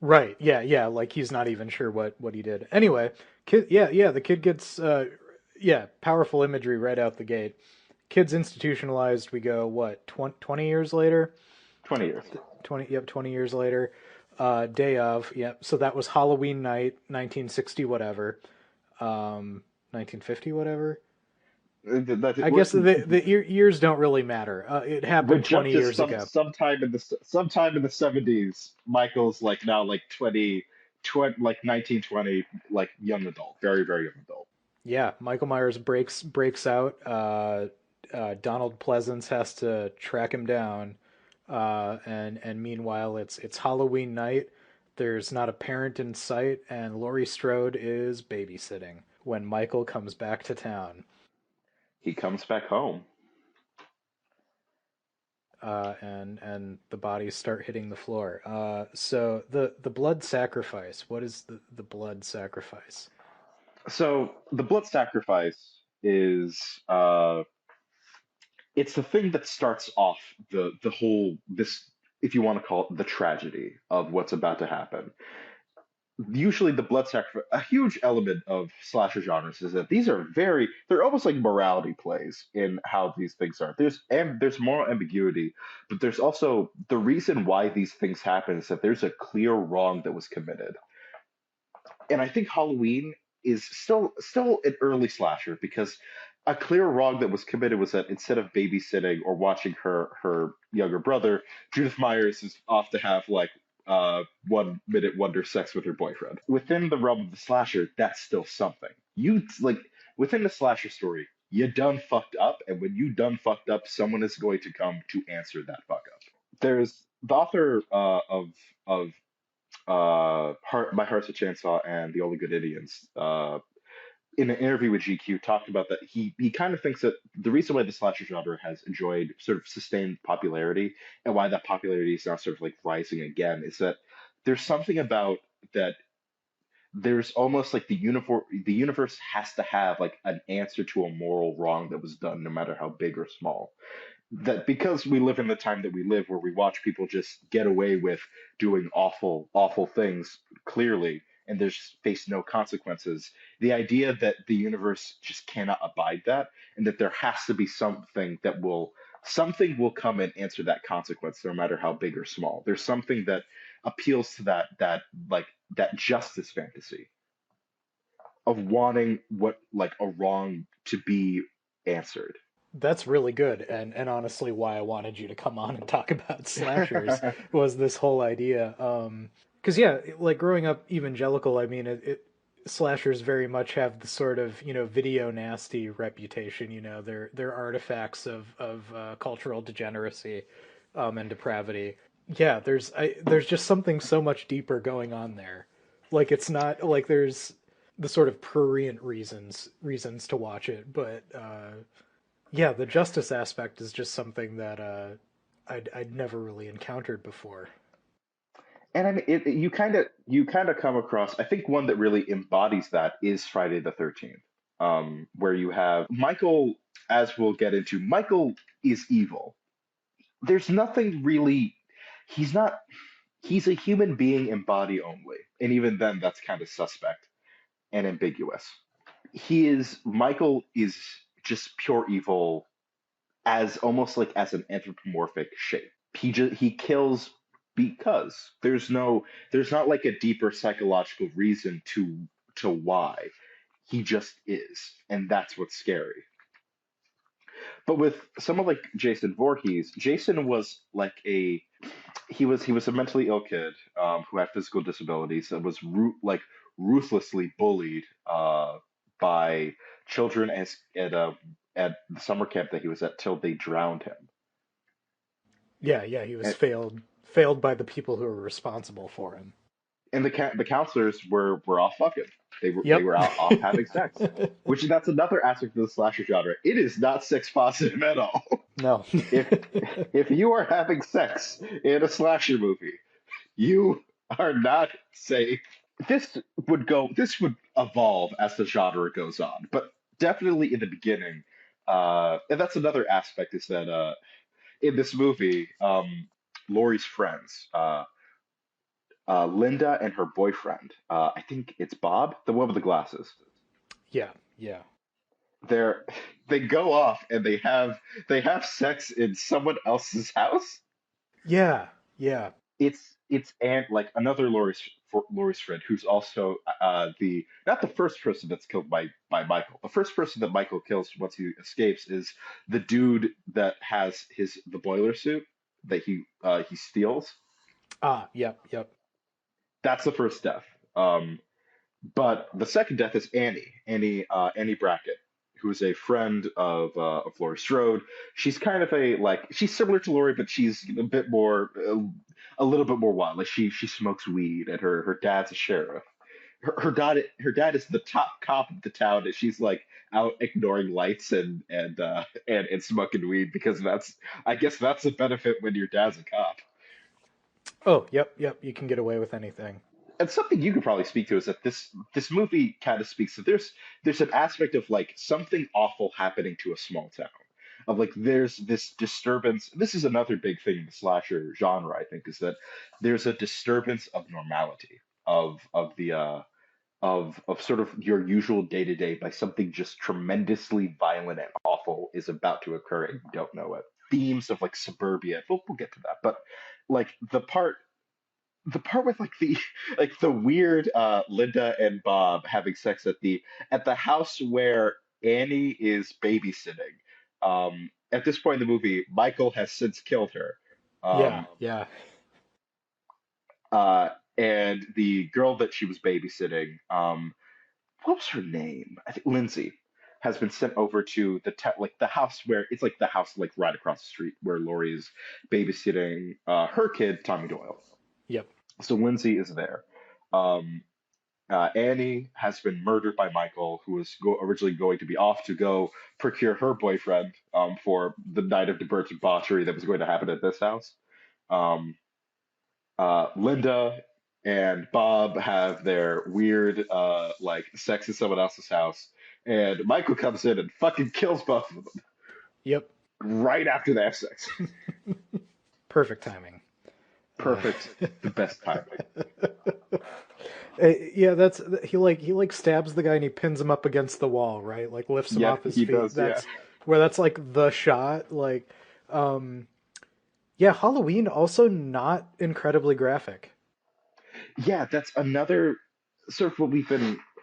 A: right, yeah, yeah, like he's not even sure what he did. Anyway, yeah, the kid gets yeah, powerful imagery right out the gate. Kid's institutionalized. We go what, 20 years later?
B: 20 years.
A: 20 years later. Day of, yep. So that was Halloween night, 1960 whatever. 1950 whatever. I guess the years don't really matter. It
B: We're
A: happened 20
B: jumped to
A: years ago.
B: sometime in the 70s. Michael's like now like 20 like 1920, like young adult, very young adult.
A: Yeah, Michael Myers breaks out. Donald Pleasance has to track him down. And meanwhile, it's Halloween night. There's not a parent in sight, and Laurie Strode is babysitting when Michael comes back to town.
B: He comes back home.
A: And the bodies start hitting the floor. So the blood sacrifice. What is the blood sacrifice?
B: So the blood sacrifice is it's the thing that starts off the whole this. if you want to call it the tragedy of what's about to happen. Usually the blood sacrifice, a huge element of slasher genres is that these are they're almost like morality plays in how these things are. There's moral ambiguity, but there's also the reason why these things happen is that there's a clear wrong that was committed. And I think Halloween is still an early slasher because a clear wrong that was committed was that instead of babysitting or watching her younger brother, Judith Myers is off to have like 1 minute wonder sex with her boyfriend. Within the realm of the slasher, that's still something. You like within the slasher story, you done fucked up, and when you done fucked up, someone is going to come to answer that fuck up. There's the author of My Heart's a Chainsaw and The Only Good Indians, in an interview with GQ, talked about that he kind of thinks that the reason why the slasher genre has enjoyed sort of sustained popularity and why that popularity is now sort of like rising again is that there's something about that there's almost like the universe has to have like an answer to a moral wrong that was done no matter how big or small, that because we live in the time that we live where we watch people just get away with doing awful things clearly and there's face no consequences, the idea that the universe just cannot abide that and that there has to be something will come and answer that consequence no matter how big or small. There's something that appeals to that justice fantasy of wanting what like a wrong to be answered.
A: That's really good, and honestly, why I wanted you to come on and talk about slashers was this whole idea. Because yeah, like growing up evangelical, I mean, slashers very much have the sort of video nasty reputation. They're artifacts of cultural degeneracy, and depravity. Yeah, there's just something so much deeper going on there. Like it's not like there's the sort of prurient reasons to watch it, but yeah, the justice aspect is just something that I'd never really encountered before.
B: And I mean, you kind of come across. I think one that really embodies that is Friday the 13th, where you have Michael, as we'll get into. Michael is evil. There's nothing really. He's not. He's a human being in body only, and even then, that's kind of suspect and ambiguous. Michael is just pure evil as almost like as an anthropomorphic shape. He kills because there's not like a deeper psychological reason to why. He just is, and that's what's scary. But with someone like Jason Voorhees, Jason was like he was a mentally ill kid who had physical disabilities and was ruthlessly bullied by children at the summer camp that he was at till they drowned him.
A: Yeah, yeah, he was failed by the people who were responsible for him.
B: And the counselors were off fucking. They
A: Yep.
B: were out off having sex, which that's another aspect of the slasher genre. It is not sex positive at all.
A: No.
B: If if you are having sex in a slasher movie, you are not safe. This would evolve as the genre goes on, but definitely in the beginning, and that's another aspect is that in this movie, Laurie's friends. Linda and her boyfriend. I think it's Bob, the one with the glasses.
A: Yeah, yeah.
B: They're they go off and they have sex in someone else's house.
A: Yeah, yeah.
B: It's and like another Laurie's friend who's also the not the first person that's killed by Michael. The first person that Michael kills once he escapes is the dude that has the boiler suit that he steals.
A: Ah, yep, yep.
B: That's the first death. But the second death is Annie Brackett, who is a friend of Laurie Strode. She's kind of she's similar to Laurie, but she's a little bit more wild. Like she smokes weed, and her dad's a sheriff. Her dad is the top cop of the town, and she's like out ignoring lights and smoking weed because I guess that's the benefit when your dad's a cop.
A: Oh, yep, yep. You can get away with anything.
B: And something you could probably speak to is that this movie kind of speaks that there's an aspect of like something awful happening to a small town. of like there's this disturbance. This is another big thing in the slasher genre, I think, is that there's a disturbance of normality of sort of your usual day to day by something just tremendously violent and awful is about to occur and you don't know it. Themes of like suburbia. We'll get to that, but like the part with like the like the weird Linda and Bob having sex at the house where Annie is babysitting. At this point in the movie, Michael has since killed her.
A: Yeah,
B: Um,
A: yeah,
B: uh, and the girl that she was babysitting, what was her name? I think Lindsay has been sent over to like the house where it's like the house like right across the street where Laurie is babysitting her kid Tommy Doyle.
A: yep,
B: So Lindsay is there. Um, Annie has been murdered by Michael, who was originally going to be off to go procure her boyfriend for the night of debauchery that was going to happen at this house. Um, Linda and Bob have their weird like sex in someone else's house, and Michael comes in and fucking kills both of them
A: yep.
B: right after they have sex.
A: Perfect timing. Uh,
B: Perfect, the best timing.
A: yeah, that's he stabs the guy and he pins him up against the wall, right? Like lifts him
B: Yeah,
A: off his
B: he
A: feet.
B: does. Yeah.
A: That's like the shot. Um, yeah, Halloween also not incredibly graphic.
B: Yeah, that's another sort of what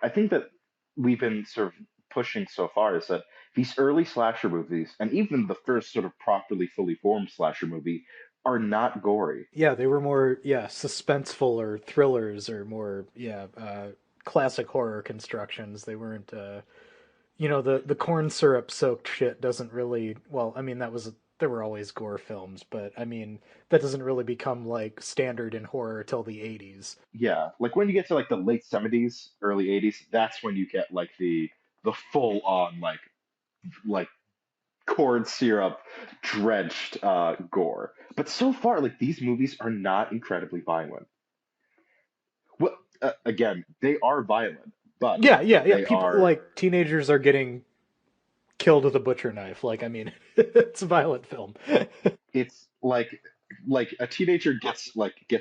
B: I think that we've been sort of pushing so far is that these early slasher movies, and even the first sort of properly fully formed slasher movie, are not gory.
A: Yeah, they were more suspenseful or thrillers or more classic horror constructions. They weren't the corn syrup soaked shit doesn't really well, I mean there were always gore films, but I mean that doesn't really become like standard in horror till the 80s.
B: Yeah, like when you get to like the late 70s, early 80s, that's when you get like the full on like corn syrup drenched gore. But so far, like these movies are not incredibly violent. Well, again, they are violent, but
A: Yeah,
B: they
A: people
B: are
A: like teenagers are getting killed with a butcher knife. Like I mean it's a violent film.
B: it's like a teenager gets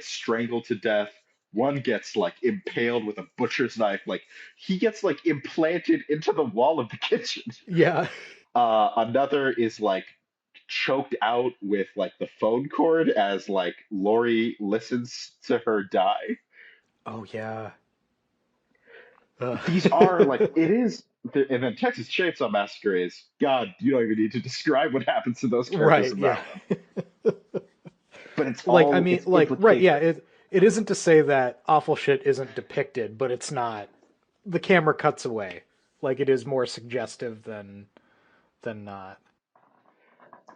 B: strangled to death. One gets like impaled with a butcher's knife. Like he gets like implanted into the wall of the kitchen.
A: Yeah.
B: Another is like choked out with like the phone cord as like Lori listens to her die.
A: Oh yeah. uh.
B: These are like it is, and then Texas Chainsaw Massacre is God. You don't even need to describe what happens to those characters
A: Right,
B: in
A: yeah.
B: that one. But it's
A: Like I
B: all
A: mean
B: it's
A: like right, yeah,
B: implication.
A: it isn't to say that awful shit isn't depicted, but it's not, the camera cuts away. Like it is more suggestive than not.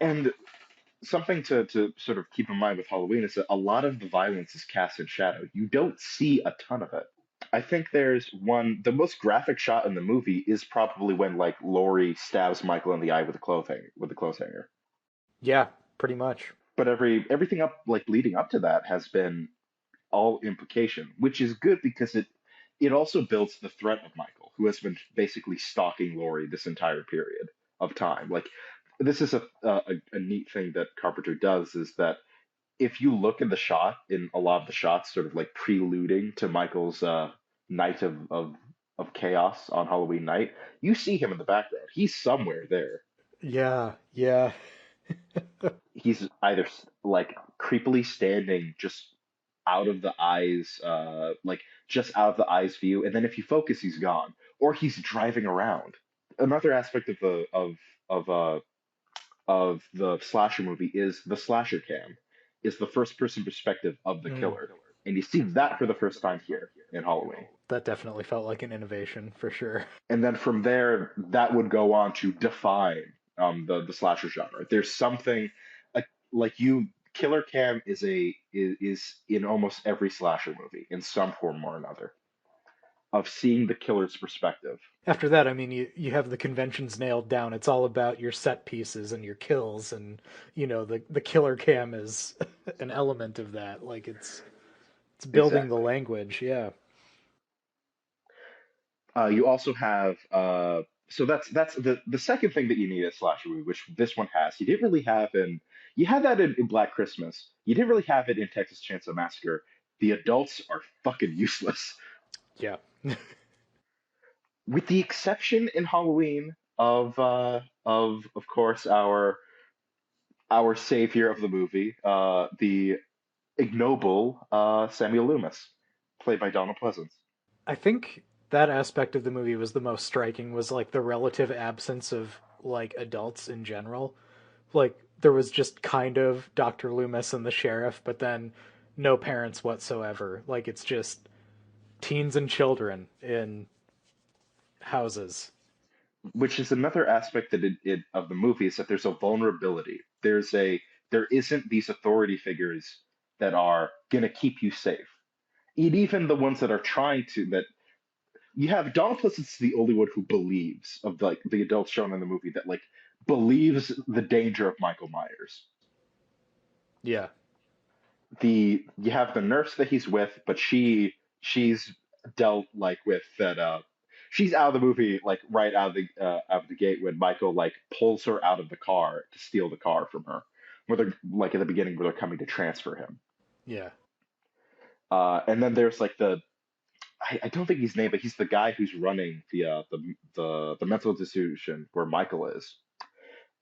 B: And something to sort of keep in mind with Halloween is that a lot of the violence is cast in shadow. You don't see a ton of it. I think there's the most graphic shot in the movie is probably when like Laurie stabs Michael in the eye with a clothes hanger.
A: Yeah, pretty much.
B: But everything up like leading up to that has been all implication, which is good because it also builds the threat of Michael, who has been basically stalking Laurie this entire period of time. Like this is a neat thing that Carpenter does is that if you look in the shot in a lot of the shots, sort of like preluding to Michael's night of chaos on Halloween night, you see him in the background. He's somewhere there.
A: Yeah, yeah.
B: He's either like creepily standing just out of the eyes, like just out of the eye's view, and then if you focus, he's gone, or he's driving around. Another aspect of of the slasher movie is the slasher cam, is the first person perspective of the
A: Mm.
B: killer, and you see that for the first time here in Halloween.
A: That definitely felt like an innovation for sure.
B: And then from there, that would go on to define the slasher genre. There's something uh, like you. Killer cam is in almost every slasher movie in some form or another of seeing the killer's perspective.
A: After that, I mean, you have the conventions nailed down. It's all about your set pieces and your kills, and the killer cam is an element of that. Like it's building the
B: Exactly.
A: language. Yeah.
B: You also have So that's the second thing that you need in a slasher movie, which this one has. You didn't really have in you had that in Black Christmas. You didn't really have it in Texas Chainsaw Massacre. The adults are fucking useless,
A: Yeah.
B: with the exception in Halloween of course our savior of the movie, the ignoble Samuel Loomis, played by Donald Pleasance.
A: I think that aspect of the movie was the most striking, was like the relative absence of like adults in general. Like there was just kind of Dr. Loomis and the sheriff, but then no parents whatsoever. Like it's just teens and children in houses.
B: Which is another aspect that it of the movie, is that there's a vulnerability. There isn't these authority figures that are gonna keep you safe. And even the ones that are trying to that you have Donald Pleasance is the only one who believes of like the adults shown in the movie that like believes the danger of Michael Myers.
A: Yeah.
B: The you have the nurse that he's with, but she's dealt like with that she's out of the movie like right out of the gate when Michael like pulls her out of the car to steal the car from her. Where they're like at the beginning where they're coming to transfer him.
A: Yeah.
B: And then there's like I don't think he's named, but he's the guy who's running the mental institution where Michael is,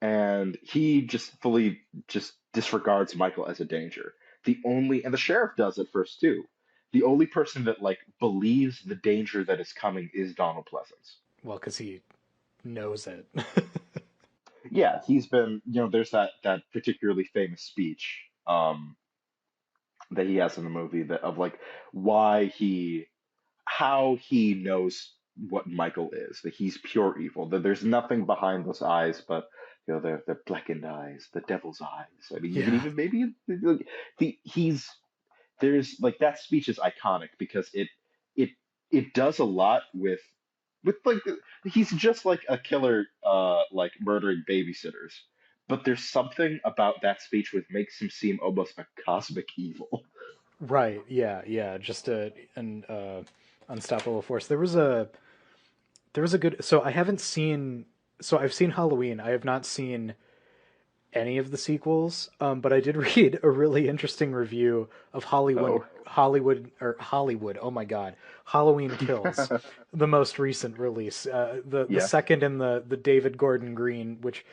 B: and he just fully just disregards Michael as a danger. The only and the sheriff does at first too. The only person that like believes the danger that is coming is Donald Pleasance.
A: Well, because he knows it.
B: Yeah, he's been there's that particularly famous speech that he has in the movie that of like why he how he knows what Michael is, that he's pure evil, that there's nothing behind those eyes but they're blackened eyes, the devil's eyes. I mean, you can
A: Yeah.
B: even maybe like, he's there's like that speech is iconic because it it does a lot with like he's just like a killer like murdering babysitters. But there's something about that speech which makes him seem almost a cosmic evil.
A: Right. Yeah. Yeah. Just an unstoppable force. There was a good. So I haven't seen. So I've seen Halloween. I have not seen any of the sequels. But I did read a really interesting review of
B: Oh.
A: Hollywood. Oh my God, Halloween Kills, the most recent release. The
B: Yeah.
A: second in the David Gordon Green, which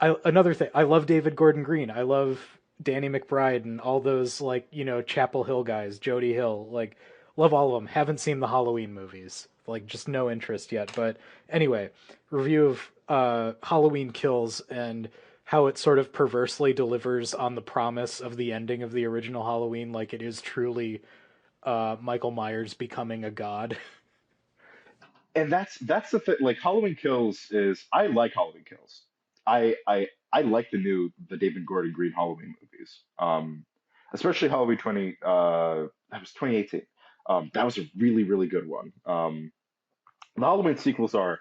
A: another thing. I love David Gordon Green. I love Danny McBride and all those like Chapel Hill guys, Jody Hill. Like love all of them. Haven't seen the Halloween movies. Like just no interest yet. But anyway, review of Halloween Kills and how it sort of perversely delivers on the promise of the ending of the original Halloween. Like it is truly Michael Myers becoming a god.
B: And that's the thing. Like Halloween Kills is I like Halloween Kills. I like the David Gordon Green Halloween movies. Especially Halloween 20 that was 2018. That was a really good one. The Halloween sequels are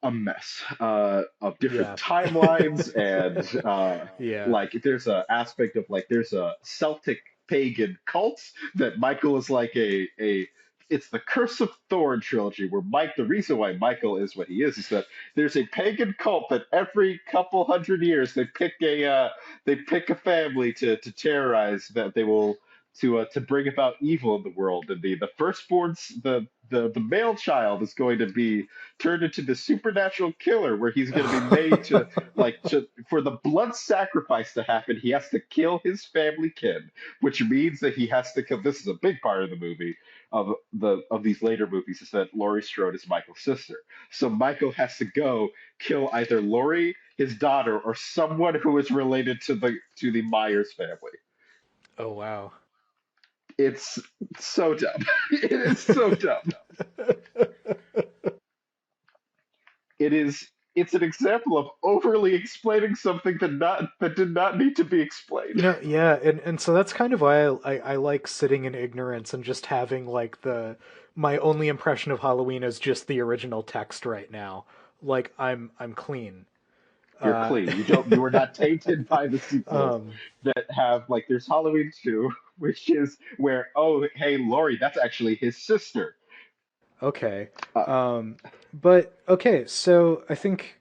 B: a mess of different
A: Yeah.
B: timelines and
A: Yeah.
B: like there's a aspect of like there's a Celtic pagan cult that Michael is like a it's the Curse of Thorn trilogy where Mike the reason why Michael is what he is that there's a pagan cult that every couple hundred years they pick a family to terrorize that they will to bring about evil in the world and the the male child is going to be turned into the supernatural killer where he's going to be made to for the blood sacrifice to happen he has to kill his family kin, which means that he has to kill this is a big part of the movie of these later movies is that Laurie Strode is Michael's sister, so Michael has to go kill either Laurie, his daughter, or someone who is related to the Myers family.
A: Oh wow.
B: It's so dumb. It is so dumb. It's an example of overly explaining something that did not need to be explained.
A: Yeah, and so that's kind of why I like sitting in ignorance and just having like the my only impression of Halloween is just the original text right now. Like I'm clean.
B: You're
A: Uh,
B: clean. You are not tainted by the sequels
A: um,
B: that have like there's Halloween 2, which is where oh hey Laurie, that's actually his sister.
A: okay.
B: Uh,
A: Um, But okay, so I think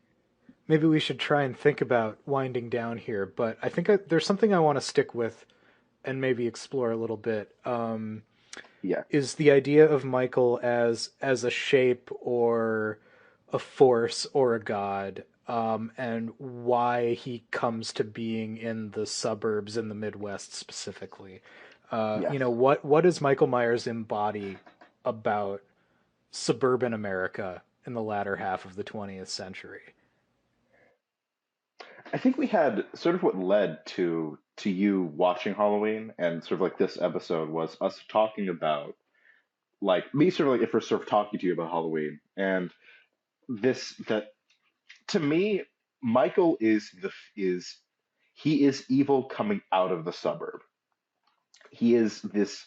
A: maybe we should try and think about winding down here. But I think there's something I want to stick with and maybe explore a little bit.
B: Yeah,
A: Is the idea of Michael as a shape or a force or a god, and why he comes to being in the suburbs in the Midwest specifically.
B: yes.
A: What does Michael Myers embody about suburban America in the latter half of the 20th century?
B: I think we had sort of what led to you watching Halloween and sort of like this episode was us talking about like me sort of like if we're sort of talking to you about Halloween and this that to me Michael is he is evil coming out of the suburb. He is this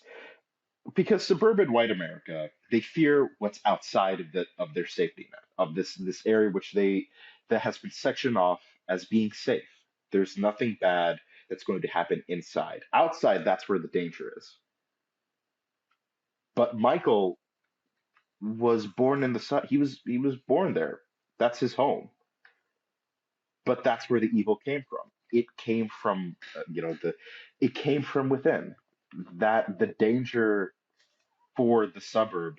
B: because suburban white America, they fear what's outside of their safety net, of this area which they that has been sectioned off as being safe. There's nothing bad that's going to happen inside. Outside, that's where the danger is. But Michael was born in the sun. He was born there. That's his home. But that's where the evil came from. It came from the it came from within. That the danger for the suburb,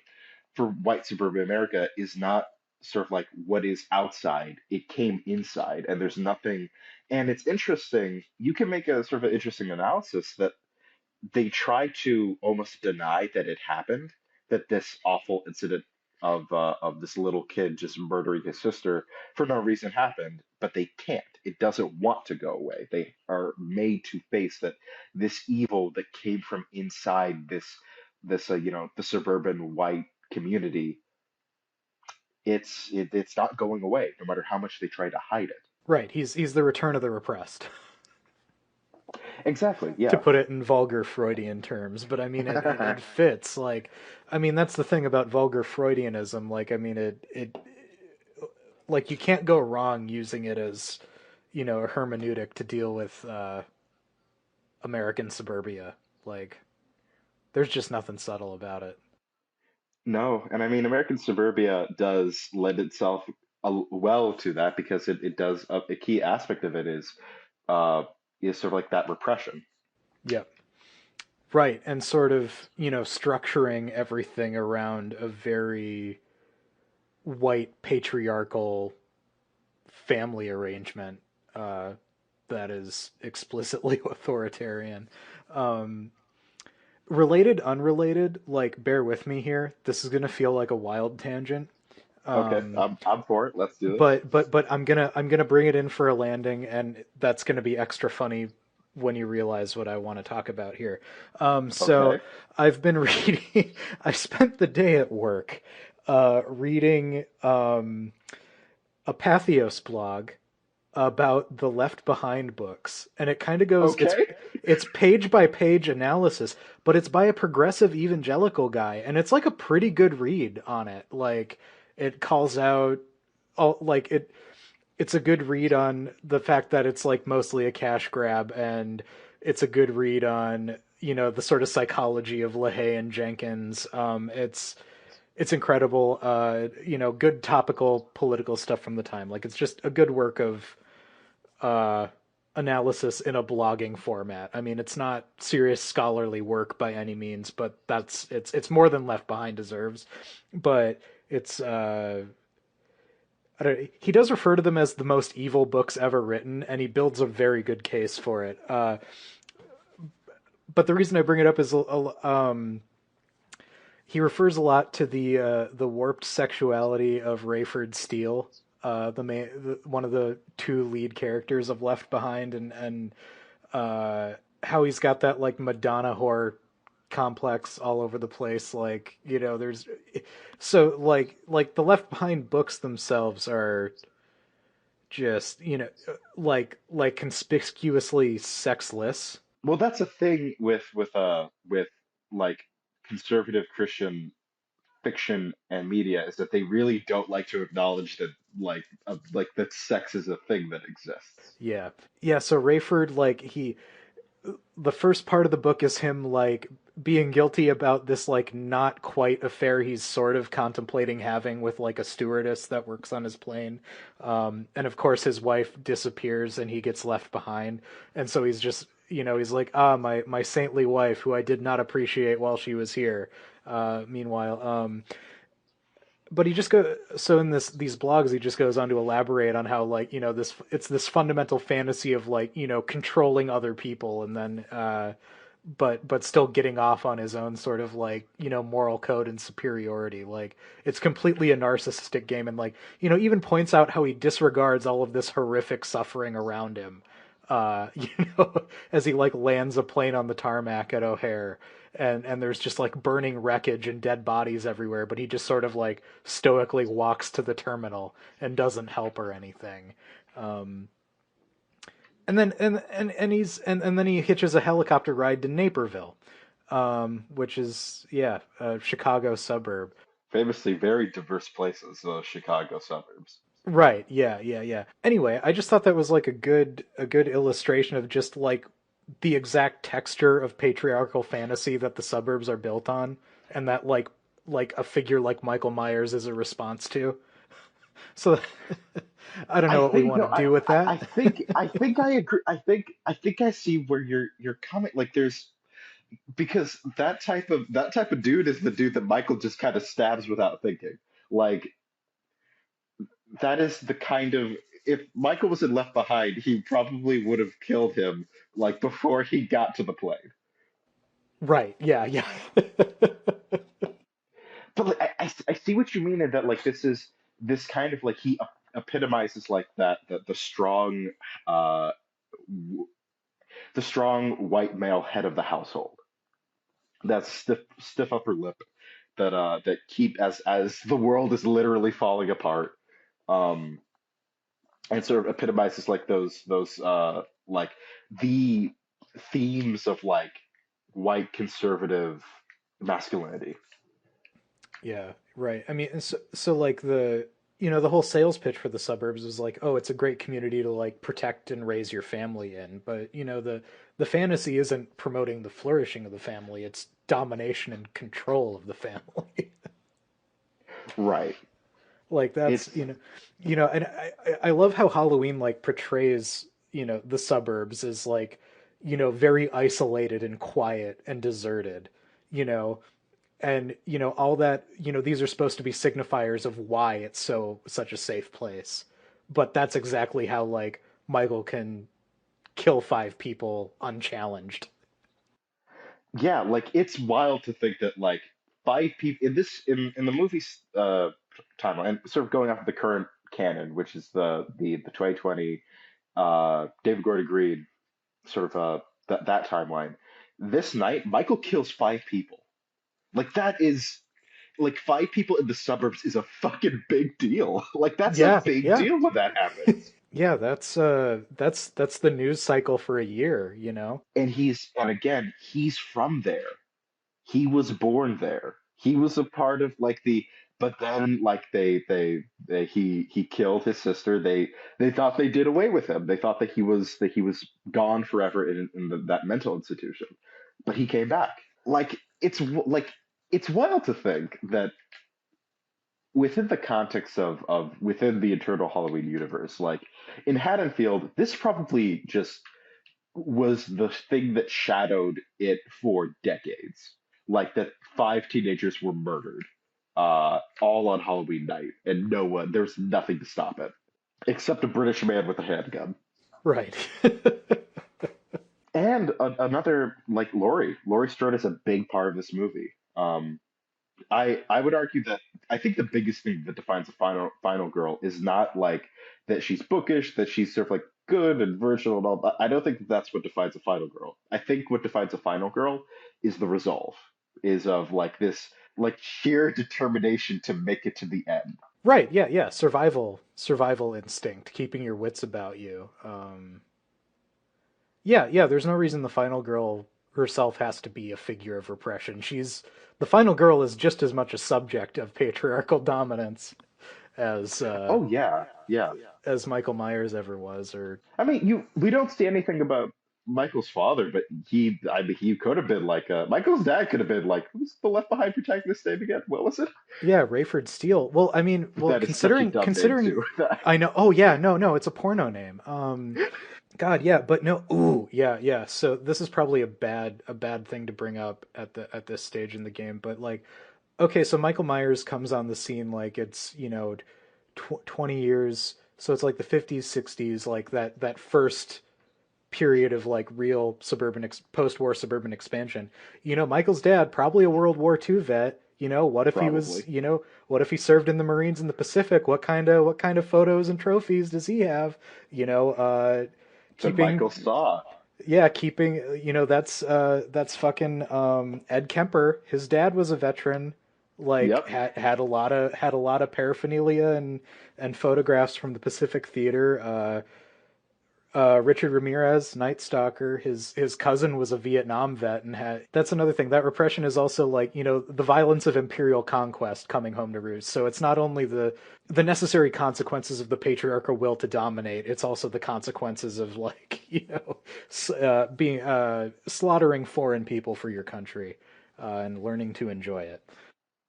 B: for white suburban America, is not sort of like what is outside. It came inside, and there's nothing. And it's interesting. You can make a sort of an interesting analysis that they try to almost deny that it happened, that this awful incident of this little kid just murdering his sister for no reason happened, but they can't. It doesn't want to go away. They are made to face that this evil that came from inside this the suburban white community. It's not going away, no matter how much they try to hide it.
A: Right, he's the return of the repressed,
B: Exactly.
A: to
B: Yeah.
A: put it in vulgar Freudian terms. But I mean, it fits. Like, I mean, that's the thing about vulgar Freudianism. Like, I mean, it like you can't go wrong using it as a hermeneutic to deal with American suburbia. Like, there's just nothing subtle about it.
B: No, and I mean American suburbia does lend itself well to that because it does a key aspect of it uh is sort of like that repression.
A: Yep. Right, and sort of structuring everything around a very white patriarchal family arrangement uh, that is explicitly authoritarian. Um, Related, unrelated, like bear with me here. This is gonna feel like a wild tangent.
B: Okay,
A: Um,
B: I'm for it. Let's do this.
A: but I'm gonna bring it in for a landing, and that's gonna be extra funny when you realize what I want to talk about here. So
B: Okay.
A: I've been reading. I spent the day at work reading a Pathos blog about the Left Behind books, and it kind of goes
B: Okay.
A: it's page by page analysis, but it's by a progressive evangelical guy, and it's like a pretty good read on it. Like it calls out all like it's a good read on the fact that it's like mostly a cash grab, and it's a good read on the sort of psychology of LaHaye and Jenkins. It's incredible. Good topical political stuff from the time. Like it's just a good work of uh, analysis in a blogging format. I mean, it's not serious scholarly work by any means, but it's more than Left Behind deserves. But it's I don't, he does refer to them as the most evil books ever written, and he builds a very good case for it. But the reason I bring it up is he refers a lot to the warped sexuality of Rayford Steele, one of the two lead characters of Left Behind, and how he's got that like Madonna whore complex all over the place. Like there's so like the Left Behind books themselves are just like conspicuously sexless.
B: Well, that's a thing with like conservative Christian fiction and media is that they really don't like to acknowledge that like that sex is a thing that exists.
A: Yeah, yeah. So Rayford, like the first part of the book is him like being guilty about this like not quite affair he's sort of contemplating having with like a stewardess that works on his plane. And of course his wife disappears and he gets left behind. And so he's just, he's like, my saintly wife who I did not appreciate while she was here. Meanwhile, but he just go so in these blogs he just goes on to elaborate on how like this fundamental fantasy of like controlling other people and then but still getting off on his own sort of like moral code and superiority. Like it's completely a narcissistic game, and like even points out how he disregards all of this horrific suffering around him, you as he like lands a plane on the tarmac at O'Hare, and there's just like burning wreckage and dead bodies everywhere, but he just sort of like stoically walks to the terminal and doesn't help or anything. um and then and then he hitches a helicopter ride to Naperville, which is a Chicago suburb.
B: Famously very diverse places, those Chicago suburbs.
A: Right. Yeah. Anyway, I just thought that was like a good illustration of just like the exact texture of patriarchal fantasy that the suburbs are built on, and that like a figure like Michael Myers is a response to. So I don't
B: I
A: know what we
B: think
A: want
B: no,
A: to do with that.
B: I think I agree. I think I see where you're coming. Like there's because that type of dude is the dude that Michael just kind of stabs without thinking. Like that is the kind of if Michael was in Left Behind, he probably would have killed him like before he got to the plane.
A: Right. Yeah.
B: But like, I see what you mean in that like this is this kind of like he epitomizes like that the strong uh w- the strong white male head of the household. That stiff upper lip that keep as the world is literally falling apart. Um and sort of epitomizes like those like the themes of like white conservative masculinity.
A: Yeah, right. I mean, so like the whole sales pitch for the suburbs was like, oh, it's a great community to like protect and raise your family in. But the fantasy isn't promoting the flourishing of the family; it's domination and control of the family.
B: Right.
A: Like that's
B: It's
A: and I love how Halloween like portrays the suburbs as like very isolated and quiet and deserted. You know, and all that these are supposed to be signifiers of why it's such a safe place, but that's exactly how like Michael can kill five people unchallenged.
B: yeah, like it's wild to think that like five people in this in the movie's timeline, and sort of going off of the current canon, which is the 2020 David Gordon Green sort of that timeline. This night, Michael kills five people. Like that is like five people in the suburbs is a fucking big deal. Like that's a
A: Yeah,
B: big
A: yeah,
B: deal when that happens.
A: yeah. That's the news cycle for a year.
B: And again, he's from there. He was born there. He was a part of like the but then like he killed his sister. They thought they did away with him. They thought that he was gone forever in that mental institution. But he came back. Like like it's wild to think that within the context of within the internal Halloween universe, like in Haddonfield, this probably just was the thing that shadowed it for decades. Like that five teenagers were murdered, all on Halloween night, and no one, there's nothing to stop it except a British man with a handgun.
A: Right.
B: And another like Laurie Strode is a big part of this movie. I would argue that I think the biggest thing that defines a final girl is not like that she's bookish, that she's sort of like good and virtual and all that. I don't think that that's what defines a final girl. I think what defines a final girl is the resolve, is of like this like sheer determination to make it to the end.
A: Right, yeah. Survival instinct, keeping your wits about you. Yeah, there's no reason the final girl herself has to be a figure of repression. She's the final girl is just as much a subject of patriarchal dominance as uh,
B: Oh yeah, yeah.
A: as Michael Myers ever was. Or
B: I mean, you we don't see anything about. Michael's father, but I mean, he could have been like Michael's dad could have been like, who's the Left Behind protagonist's name again? What was it?
A: Yeah, Rayford Steele. Well, I mean, well,
B: That is such a dumb name
A: considering
B: too.
A: I know. Oh yeah, no, no, it's a porno name. God, yeah, but no. Ooh, yeah, yeah. So this is probably a bad thing to bring up at this stage in the game, but like, okay, so Michael Myers comes on the scene like it's, 20 years. So it's like the 50s, 60s, like that first period of like real post-war suburban expansion. Michael's dad, probably a World War II vet. What if he was,
B: Probably.
A: what if he served in the Marines in the Pacific? What kind of photos and trophies does he have? You know,
B: That
A: keeping
B: Michael saw.
A: yeah, keeping that's fucking Ed Kemper. His dad was a veteran. Like
B: Yep.
A: had a lot of paraphernalia and photographs from the Pacific Theater. Richard Ramirez, Night Stalker, his cousin was a Vietnam vet and had that's another thing. That repression is also like, the violence of imperial conquest coming home to roost. So it's not only the necessary consequences of the patriarchal will to dominate, it's also the consequences of like, being slaughtering foreign people for your country and learning to enjoy it.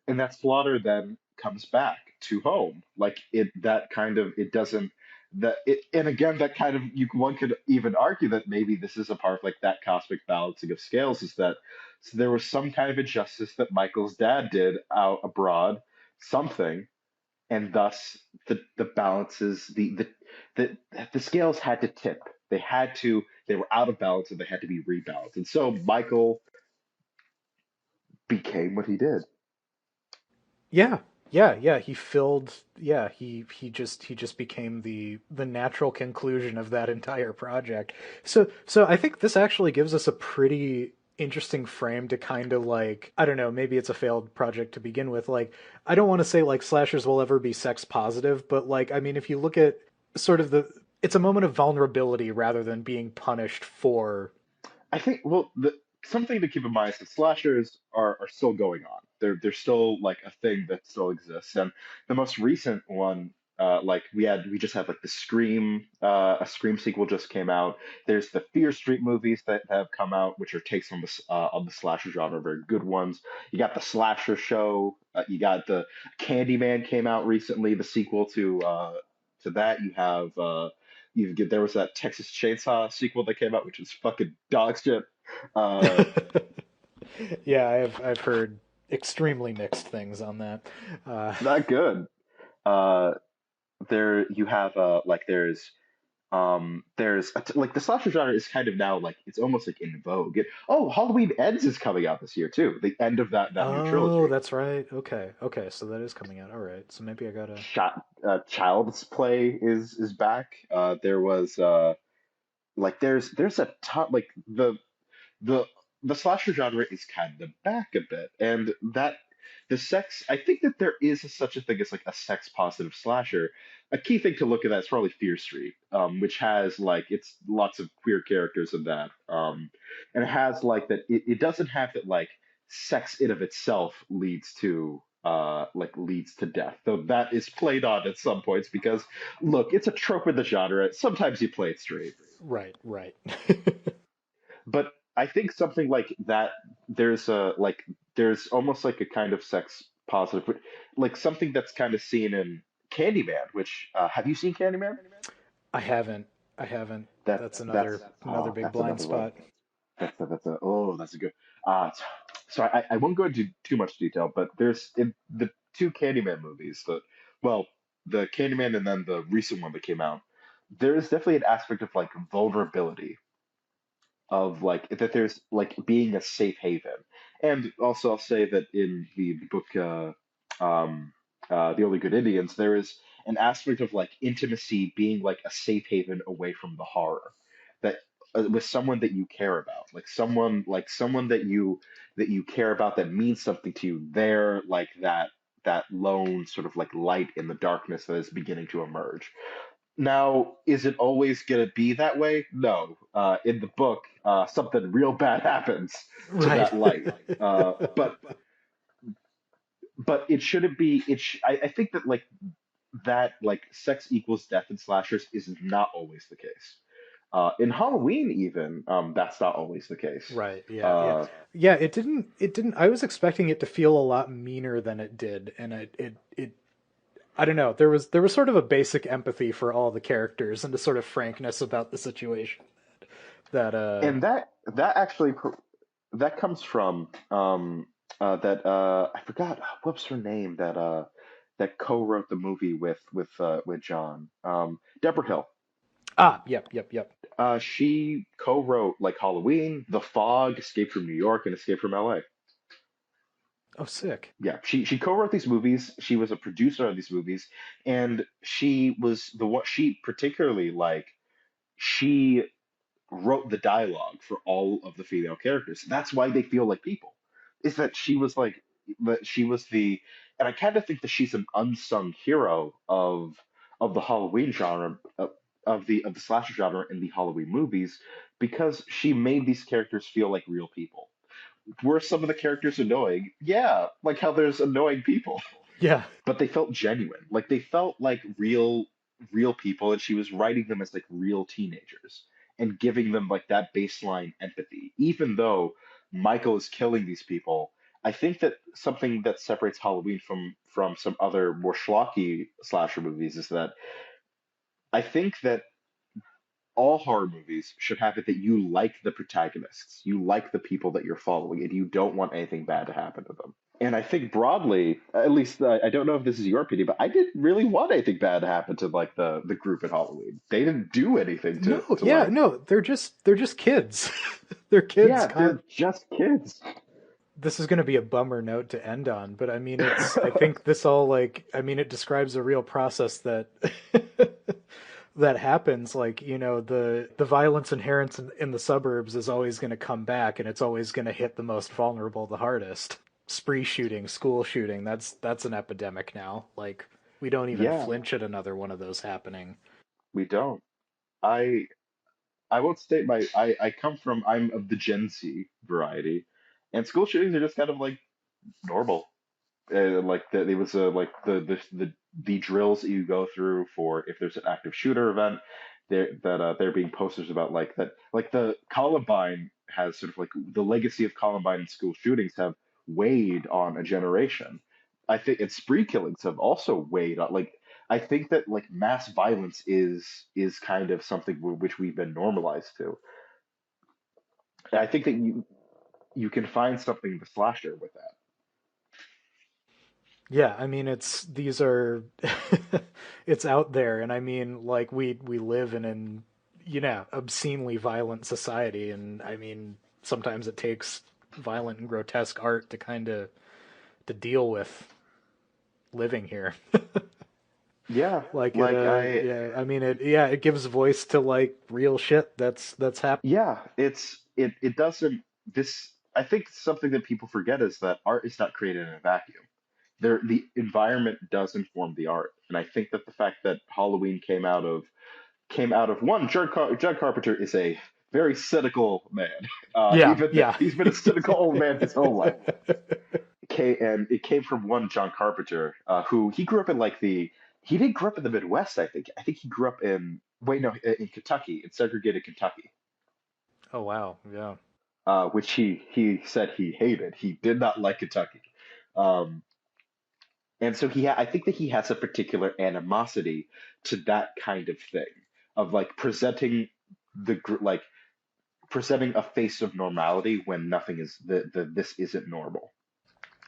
B: And that slaughter then comes back to home. Like it that kind of it doesn't that it and again that kind of you one could even argue that maybe this is a part of like that cosmic balancing of scales is that so there was some kind of injustice that Michael's dad did out abroad, something, and thus the balances the the scales had to tip. They were out of balance and they had to be rebalanced. And so Michael became what he did.
A: Yeah, yeah, yeah. He filled. Yeah, he just became the natural conclusion of that entire project. So I think this actually gives us a pretty interesting frame to kind of like, I don't know, maybe it's a failed project to begin with. Like, I don't want to say like slashers will ever be sex positive, but like, I mean, if you look at sort of it's a moment of vulnerability rather than being punished for.
B: I think well something to keep in mind is that slashers are still going on. They're still like a thing that still exists. And the most recent one, like we just had like the Scream, a Scream sequel just came out. There's the Fear Street movies that have come out, which are takes on the slasher genre, very good ones. You got the Slasher Show. You got the Candyman came out recently, the sequel to that. You have there was that Texas Chainsaw sequel that came out, which is fucking dog shit. Uh,
A: Yeah, I've heard extremely mixed things on that.
B: Not good. Uh, there you have like like the slasher genre is kind of now like it's almost like in vogue. Oh, Halloween Ends is coming out this year too. The end of that new
A: Oh,
B: trilogy.
A: that's right. Okay, okay, so that is coming out. All right, so maybe I gotta.
B: Child's Play is back. There was like there's a ton like the the slasher genre is kind of back a bit, and that the sex. I think that there is such a thing as like a sex positive slasher. A key thing to look at that is probably Fear Street, which has like it's lots of queer characters in that, and it has like that. It doesn't have that like sex in of itself leads to death, though that is played on at some points because look, it's a trope in the genre. Sometimes you play it straight.
A: Right, right.
B: But I think something like that, there's almost like a kind of sex positive, like something that's kind of seen in Candyman. Which have you seen Candyman?
A: I haven't. I haven't.
B: That
A: That's
B: that's
A: another big
B: that's
A: blind
B: another one.
A: spot.
B: That's a good. Uh, so I won't go into too much detail, but there's in the two Candyman movies, well, the Candyman and then the recent one that came out. There is definitely an aspect of like vulnerability of like that there's like being a safe haven. And also I'll say that in the book The Only Good Indians, there is an aspect of like intimacy being like a safe haven away from the horror. That with someone that you care about, like someone that you care about that means something to you, they're like that lone sort of like light in the darkness that is beginning to emerge. Now, is it always going to be that way? No. In the book, something real bad happens to
A: Right.
B: that light. But it shouldn't be. I think that like sex equals death in slashers is not always the case. In Halloween, even that's not always the case.
A: Right. Yeah. Yeah.
B: Uh,
A: Yeah. It didn't. I was expecting it to feel a lot meaner than it did, and it. I don't know. There was sort of a basic empathy for all the characters and a sort of frankness about the situation that
B: and that actually that comes from that I forgot what's her name that co-wrote the movie with John, Deborah Hill.
A: yep, yep, yep.
B: She co-wrote like Halloween, The Fog, Escape from New York, and Escape from LA.
A: Oh, sick.
B: Yeah, she co-wrote these movies. She was a producer of these movies, and she was the one. She particularly like she wrote the dialogue for all of the female characters. That's why they feel like people. Is that she was like that she was the, and I kind of think that she's an unsung hero of the Halloween genre, of the slasher genre in the Halloween movies, because she made these characters feel like real people. Were some of the characters annoying? Yeah, like how there's annoying people,
A: Yeah.
B: but they felt genuine. Like they felt like real people, and she was writing them as like real teenagers and giving them like that baseline empathy. Even though Michael is killing these people, I think that something that separates Halloween from some other more schlocky slasher movies is that I think that all horror movies should have it that you like the protagonists, you like the people that you're following, and you don't want anything bad to happen to them. And I think broadly, at least I don't know if this is your opinion, but I didn't really want anything bad to happen to like the group at Halloween. They didn't do anything
A: No.
B: to
A: Yeah.
B: like,
A: No. They're just kids. They're kids.
B: yeah, they're just kids.
A: This is going to be a bummer note to end on, but I mean, I think this all like, I mean, it describes a real process that that happens. Like, the violence inherent in the suburbs is always going to come back, and it's always going to hit the most vulnerable the hardest. Spree shooting, school shooting, that's an epidemic now. Like, we don't even
B: Yeah,
A: flinch at another one of those happening.
B: we don't. I I won't state I come from I'm of the Gen Z variety, and school shootings are just kind of like normal. Like the, it was like the drills that you go through for if there's an active shooter event. There being posters about like that, like the Columbine has sort of like the legacy of Columbine and school shootings have weighed on a generation. I think and spree killings have also weighed on like I think that like mass violence is kind of something which we've been normalized to. And I think that you can find something in the slasher with that.
A: Yeah, I mean, these are it's out there, and I mean, like, we live in an obscenely violent society, and I mean, sometimes it takes violent and grotesque art to kind of to deal with living here.
B: Yeah,
A: Like
B: like I
A: yeah, I mean, it gives voice to like real shit that's happening.
B: Yeah, it doesn't this I think something that people forget is that art is not created in a vacuum. The environment does inform the art. And I think that the fact that Halloween came out of one, John Carpenter is a very cynical man.
A: Yeah,
B: Even
A: yeah.
B: he's been a cynical old man his whole life. And it came from one John Carpenter, who he grew up in like the he didn't grow up in the Midwest, I think. I think he grew up in wait, no, in Kentucky, in segregated Kentucky,
A: Oh wow, yeah.
B: which he said he hated. He did not like Kentucky, um, and so I think that he has a particular animosity to that kind of thing of like like presenting a face of normality when nothing is this isn't normal.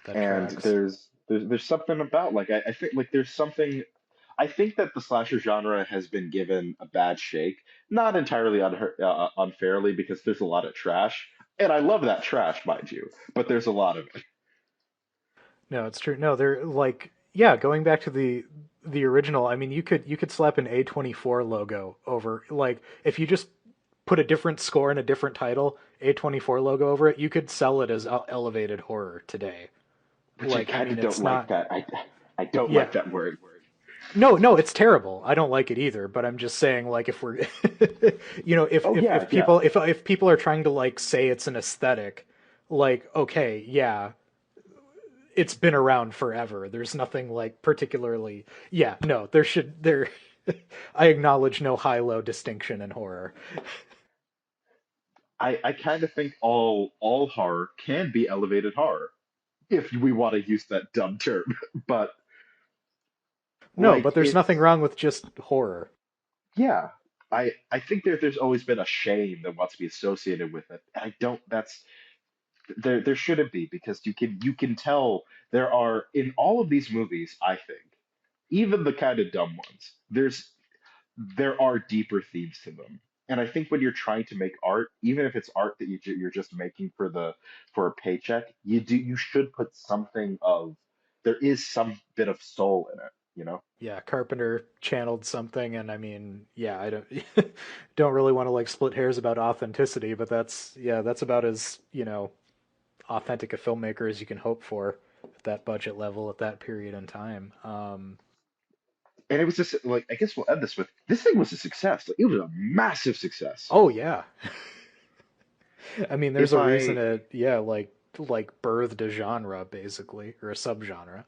A: That
B: And
A: tracks.
B: there's something about like I think like there's something. I think that the slasher genre has been given a bad shake, not entirely unfairly, because there's a lot of trash, and I love that trash, mind you, but there's a lot of it.
A: No, it's true. No, they're like, yeah, going back to the original. I mean, you could slap an A24 logo over, like, if you just put a different score and a different title, A24 logo over it, you could sell it as elevated horror today.
B: Which I
A: Like, I
B: kind
A: mean,
B: of don't
A: it's
B: like
A: not.
B: that. I don't
A: Yeah.
B: like that word.
A: No, no, it's terrible. I don't like it either, but I'm just saying, like, if we're if
B: Oh yeah, yeah.
A: if people are trying to like say it's an aesthetic, like, okay, yeah, it's been around forever. There's nothing like particularly. Yeah, no, there should there. I acknowledge no high-low distinction in horror.
B: I kind of think all horror can be elevated horror, if we want to use that dumb term. But
A: No,
B: like
A: but there's nothing
B: it's
A: wrong with just horror.
B: yeah. I think there's always been a shame that wants to be associated with it. And I don't that's there shouldn't be because you can tell there are in all of these movies, I think, even the kind of dumb ones, there are deeper themes to them. And I think when you're trying to make art, even if it's art that you're just making for a paycheck, you should put something of there is some bit of soul in it, you know?
A: Yeah, Carpenter channeled something, and I mean, yeah, I don't don't really want to like split hairs about authenticity, but that's yeah, that's about as authentic a filmmaker as you can hope for at that budget level at that period in time.
B: And it was just like I guess we'll end this with this thing was a success. Like, it was a massive success.
A: Oh yeah, I mean, there's
B: If
A: a reason
B: I
A: it yeah like birthed a genre basically or a subgenre.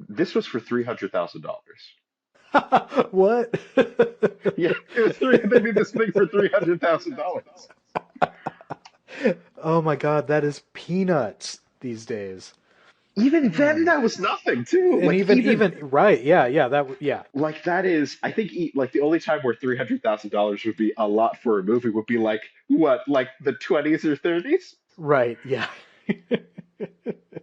B: This was for $300,000.
A: What?
B: Yeah, it was three. They made this thing for $300,000.
A: Oh my God, that is peanuts these days.
B: Even then,
A: Man.
B: that was nothing too.
A: And even right, yeah, yeah, yeah.
B: Like that is, I think, like the only time where $300,000 would be a lot for a movie would be like what, like the 20s or 30s.
A: Right, yeah.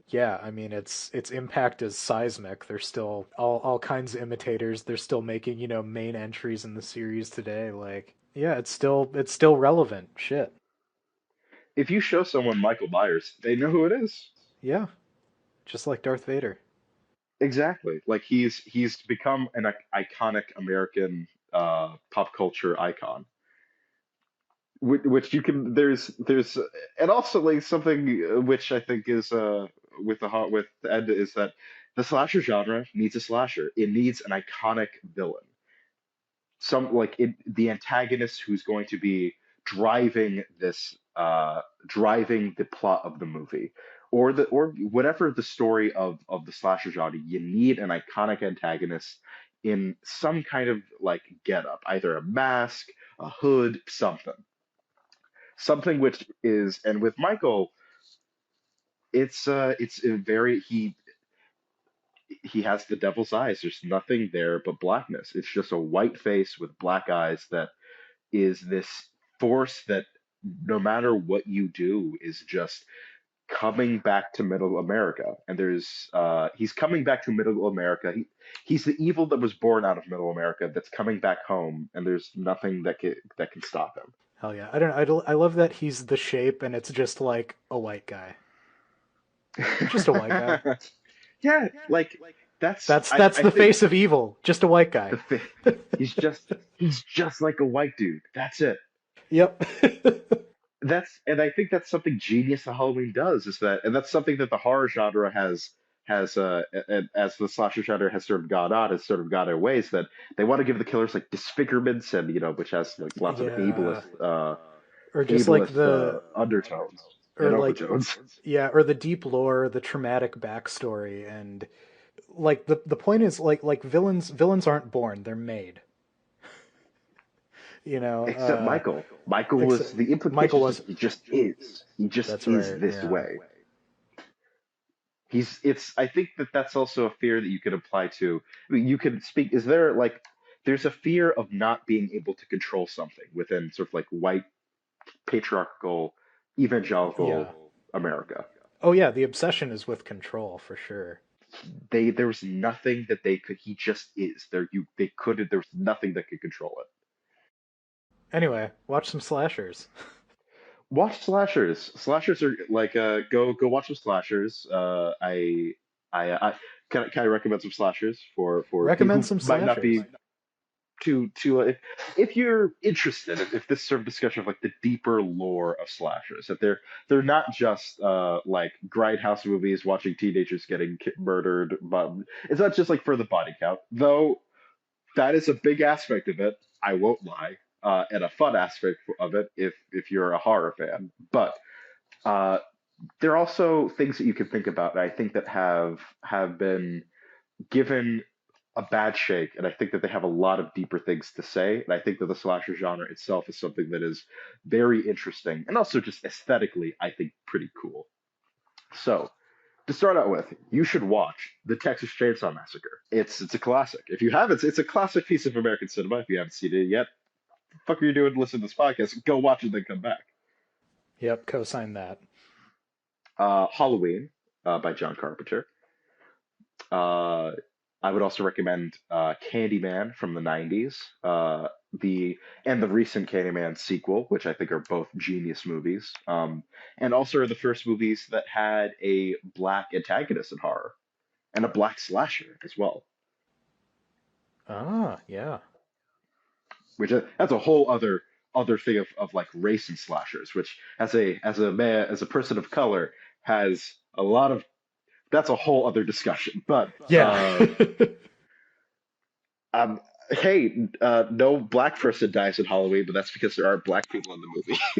A: Yeah, I mean its impact is seismic. There's still all kinds of imitators. They're still making, main entries in the series today. Like, yeah, it's still relevant. Shit.
B: If you show someone Michael Myers, they know who it is.
A: Yeah, just like Darth Vader.
B: Exactly. Like he's become an iconic American pop culture icon. Which you can there's and also like something which I think is with the hot with the end is that the slasher genre needs a slasher. It needs an iconic villain. Some like the antagonist who's going to be driving this driving the plot of the movie or whatever the story of the slasher genre. You need an iconic antagonist in some kind of like getup, either a mask, a hood, something which is, and with Michael, it's a very he has the devil's eyes. There's nothing there but blackness. It's just a white face with black eyes that is this force that no matter what you do is just coming back to middle America. And there's he's coming back to middle America. He's the evil that was born out of middle America that's coming back home, and there's nothing that can stop him.
A: Hell yeah. I love that he's the shape and it's just like a white guy. Just a white guy.
B: Yeah, like that's
A: That's
B: I
A: the
B: think
A: face of evil. Just a white guy.
B: the fi- he's just like a white dude. That's it.
A: Yep.
B: And I think that's something genius that Halloween does is that, and that's something that the horror genre has as the slasher genre has sort of gone on, has sort of gone in ways that they want to give the killers like disfigurements and which has like lots of
A: Yeah. Or just like
B: undertones
A: or
B: and
A: like
B: overtones.
A: yeah, or the deep lore, the traumatic backstory, and like the point is like villains aren't born, they're made. You know,
B: Except Michael. Michael
A: except
B: was the
A: Michael
B: implication is
A: was
B: that he just is. He just
A: that's
B: is
A: right,
B: this
A: yeah.
B: way. I think that that's also a fear that you could apply to. I mean, you could speak. Is there like there's a fear of not being able to control something within sort of like white patriarchal
A: Yeah.
B: evangelical America.
A: Oh yeah, the obsession is with control for sure.
B: There was nothing that they could. He just is there. They couldn't. There was nothing that could control it.
A: Anyway, watch some slashers.
B: Watch slashers. Slashers are like go watch some slashers. I can I recommend some slashers for people
A: Recommend
B: who
A: some
B: might not
A: slashers.
B: be if you're interested if this sort of discussion of like the deeper lore of slashers that they're not just like grindhouse movies watching teenagers getting murdered, but it's not just like for the body count, though that is a big aspect of it. I won't lie, and a fun aspect of it if you're a horror fan. But uh, there are also things that you can think about that I think that have been given a bad shake, and I think that they have a lot of deeper things to say. And I think that the slasher genre itself is something that is very interesting, and also just aesthetically, I think pretty cool. So to start out with, you should watch the Texas Chainsaw Massacre. It's a classic. If you haven't, it's a classic piece of American cinema. If you haven't seen it yet, the fuck are you doing? Listen to this podcast. Go watch it, then come back.
A: Yep, co-sign that.
B: Halloween by John Carpenter. Uh, I would also recommend Candyman from the '90s, the and the recent Candyman sequel, which I think are both genius movies, and also are the first movies that had a black antagonist in horror and a black slasher as well.
A: Ah, yeah.
B: Which that's a whole other thing of like race and slashers, which as a man as a person of color has a lot of that's a whole other discussion. But
A: Yeah.
B: um, hey, no black person dies in Halloween, but that's because there are black people in the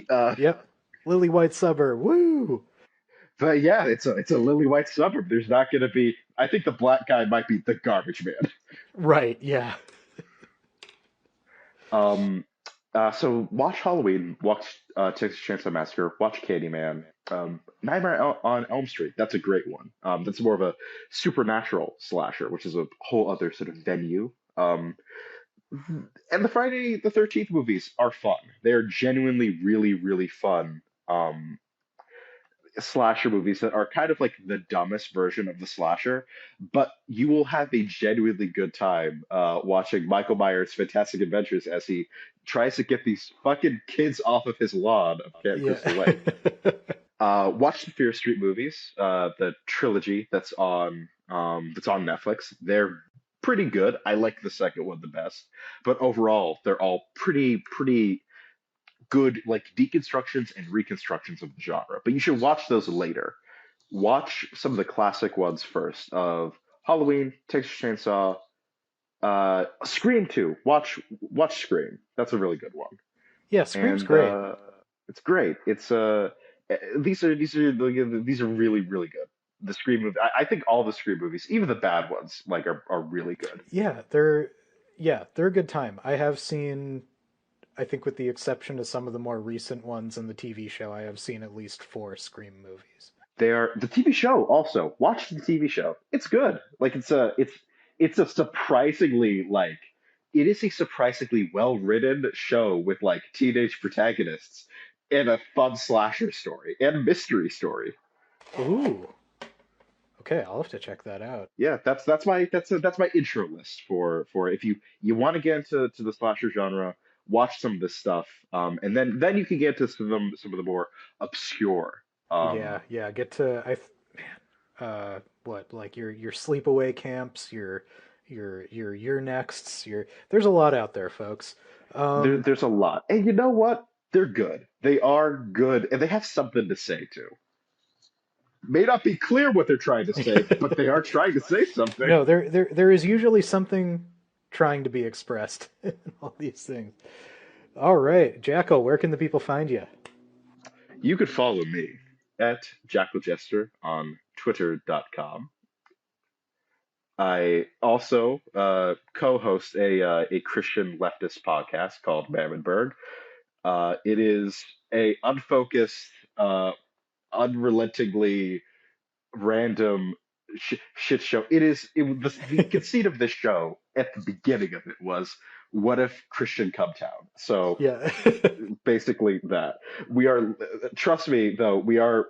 B: movie.
A: Yep. Lily White Suburb. Woo!
B: But yeah, it's a lily white suburb. There's not going to be. I think the black guy might be the garbage man.
A: Right, yeah.
B: Um, so watch Halloween, watch Texas Chainsaw Massacre, watch Candyman, Nightmare on Elm Street. That's a great one. That's more of a supernatural slasher, which is a whole other sort of venue. And the Friday the 13th movies are fun. They're genuinely really, really fun. Slasher movies that are kind of like the dumbest version of the slasher, but you will have a genuinely good time watching Michael Myers' Fantastic Adventures as he tries to get these fucking kids off of his lawn of Camp
A: Yeah.
B: Crystal Lake. Watch the Fear Street movies, the trilogy that's on Netflix. They're pretty good. I like the second one the best, but overall, they're all pretty good like deconstructions and reconstructions of the genre. But you should watch those later. Watch some of the classic ones first of Halloween, Texas Chainsaw, Scream 2. Watch Scream. That's a really good one.
A: Yeah, Scream's
B: And
A: great.
B: it's great. It's these are really really good. The Scream movie. I think all the Scream movies, even the bad ones, like are really good.
A: Yeah, they're a good time. I have seen, I think with the exception of some of the more recent ones in the TV show, I have seen at least four Scream movies.
B: They are the TV show also. Watch the TV show. It's good. Like it's a surprisingly like it is a surprisingly well written show with like teenage protagonists and a fun slasher story and mystery story.
A: Ooh. Okay, I'll have to check that out.
B: Yeah, that's my intro list for if you want to get into the slasher genre, watch some of this stuff, and then you can get to some of the more obscure.
A: Yeah, yeah, get to what, like your sleepaway camps, your nexts, your there's a lot out there, folks. Um
B: There's a lot. And you know what? They're good. They are good, and they have something to say too. May not be clear what they're trying to say, but they are trying to say something.
A: no, there is usually something trying to be expressed in all these things. All right, Jackal, where can the people find you?
B: You could follow me at Jackal Jester on Twitter.com. I also co-host a Christian leftist podcast called Mammonburg. It is a unfocused, unrelentingly random shit show. The conceit of this show at the beginning of it was, what if Christian come town? So
A: Yeah.
B: basically that we are. Trust me, though, we're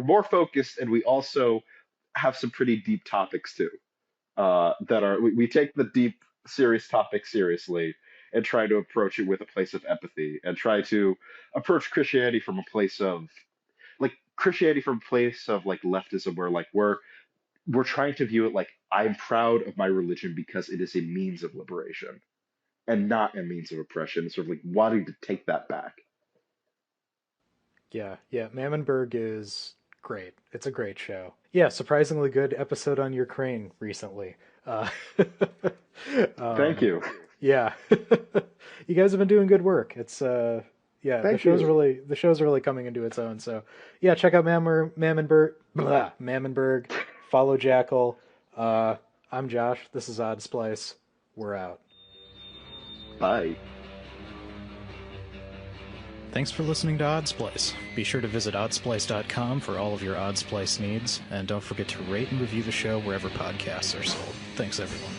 B: more focused, and we also have some pretty deep topics too. That are we take the deep, serious topic seriously and try to approach it with a place of empathy and try to approach Christianity from a place of like leftism where like we're trying to view it like I'm proud of my religion because it is a means of liberation and not a means of oppression, sort of like wanting to take that back.
A: Yeah, yeah. Mammonburg is great. It's a great show. Yeah, surprisingly good episode on your crane recently. Uh,
B: Thank
A: um,
B: you.
A: yeah, you guys have been doing good work. It's yeah,
B: Thank you.
A: the show's really coming into its own. So yeah, check out Mammonburg. Mammonburg. Follow Jackal. Uh, I'm Josh. This is Odd Splice. We're out.
B: Bye.
A: Thanks for listening to Odd Splice. Be sure to visit oddsplice.com for all of your Odd Splice needs, and don't forget to rate and review the show wherever podcasts are sold. Thanks, everyone.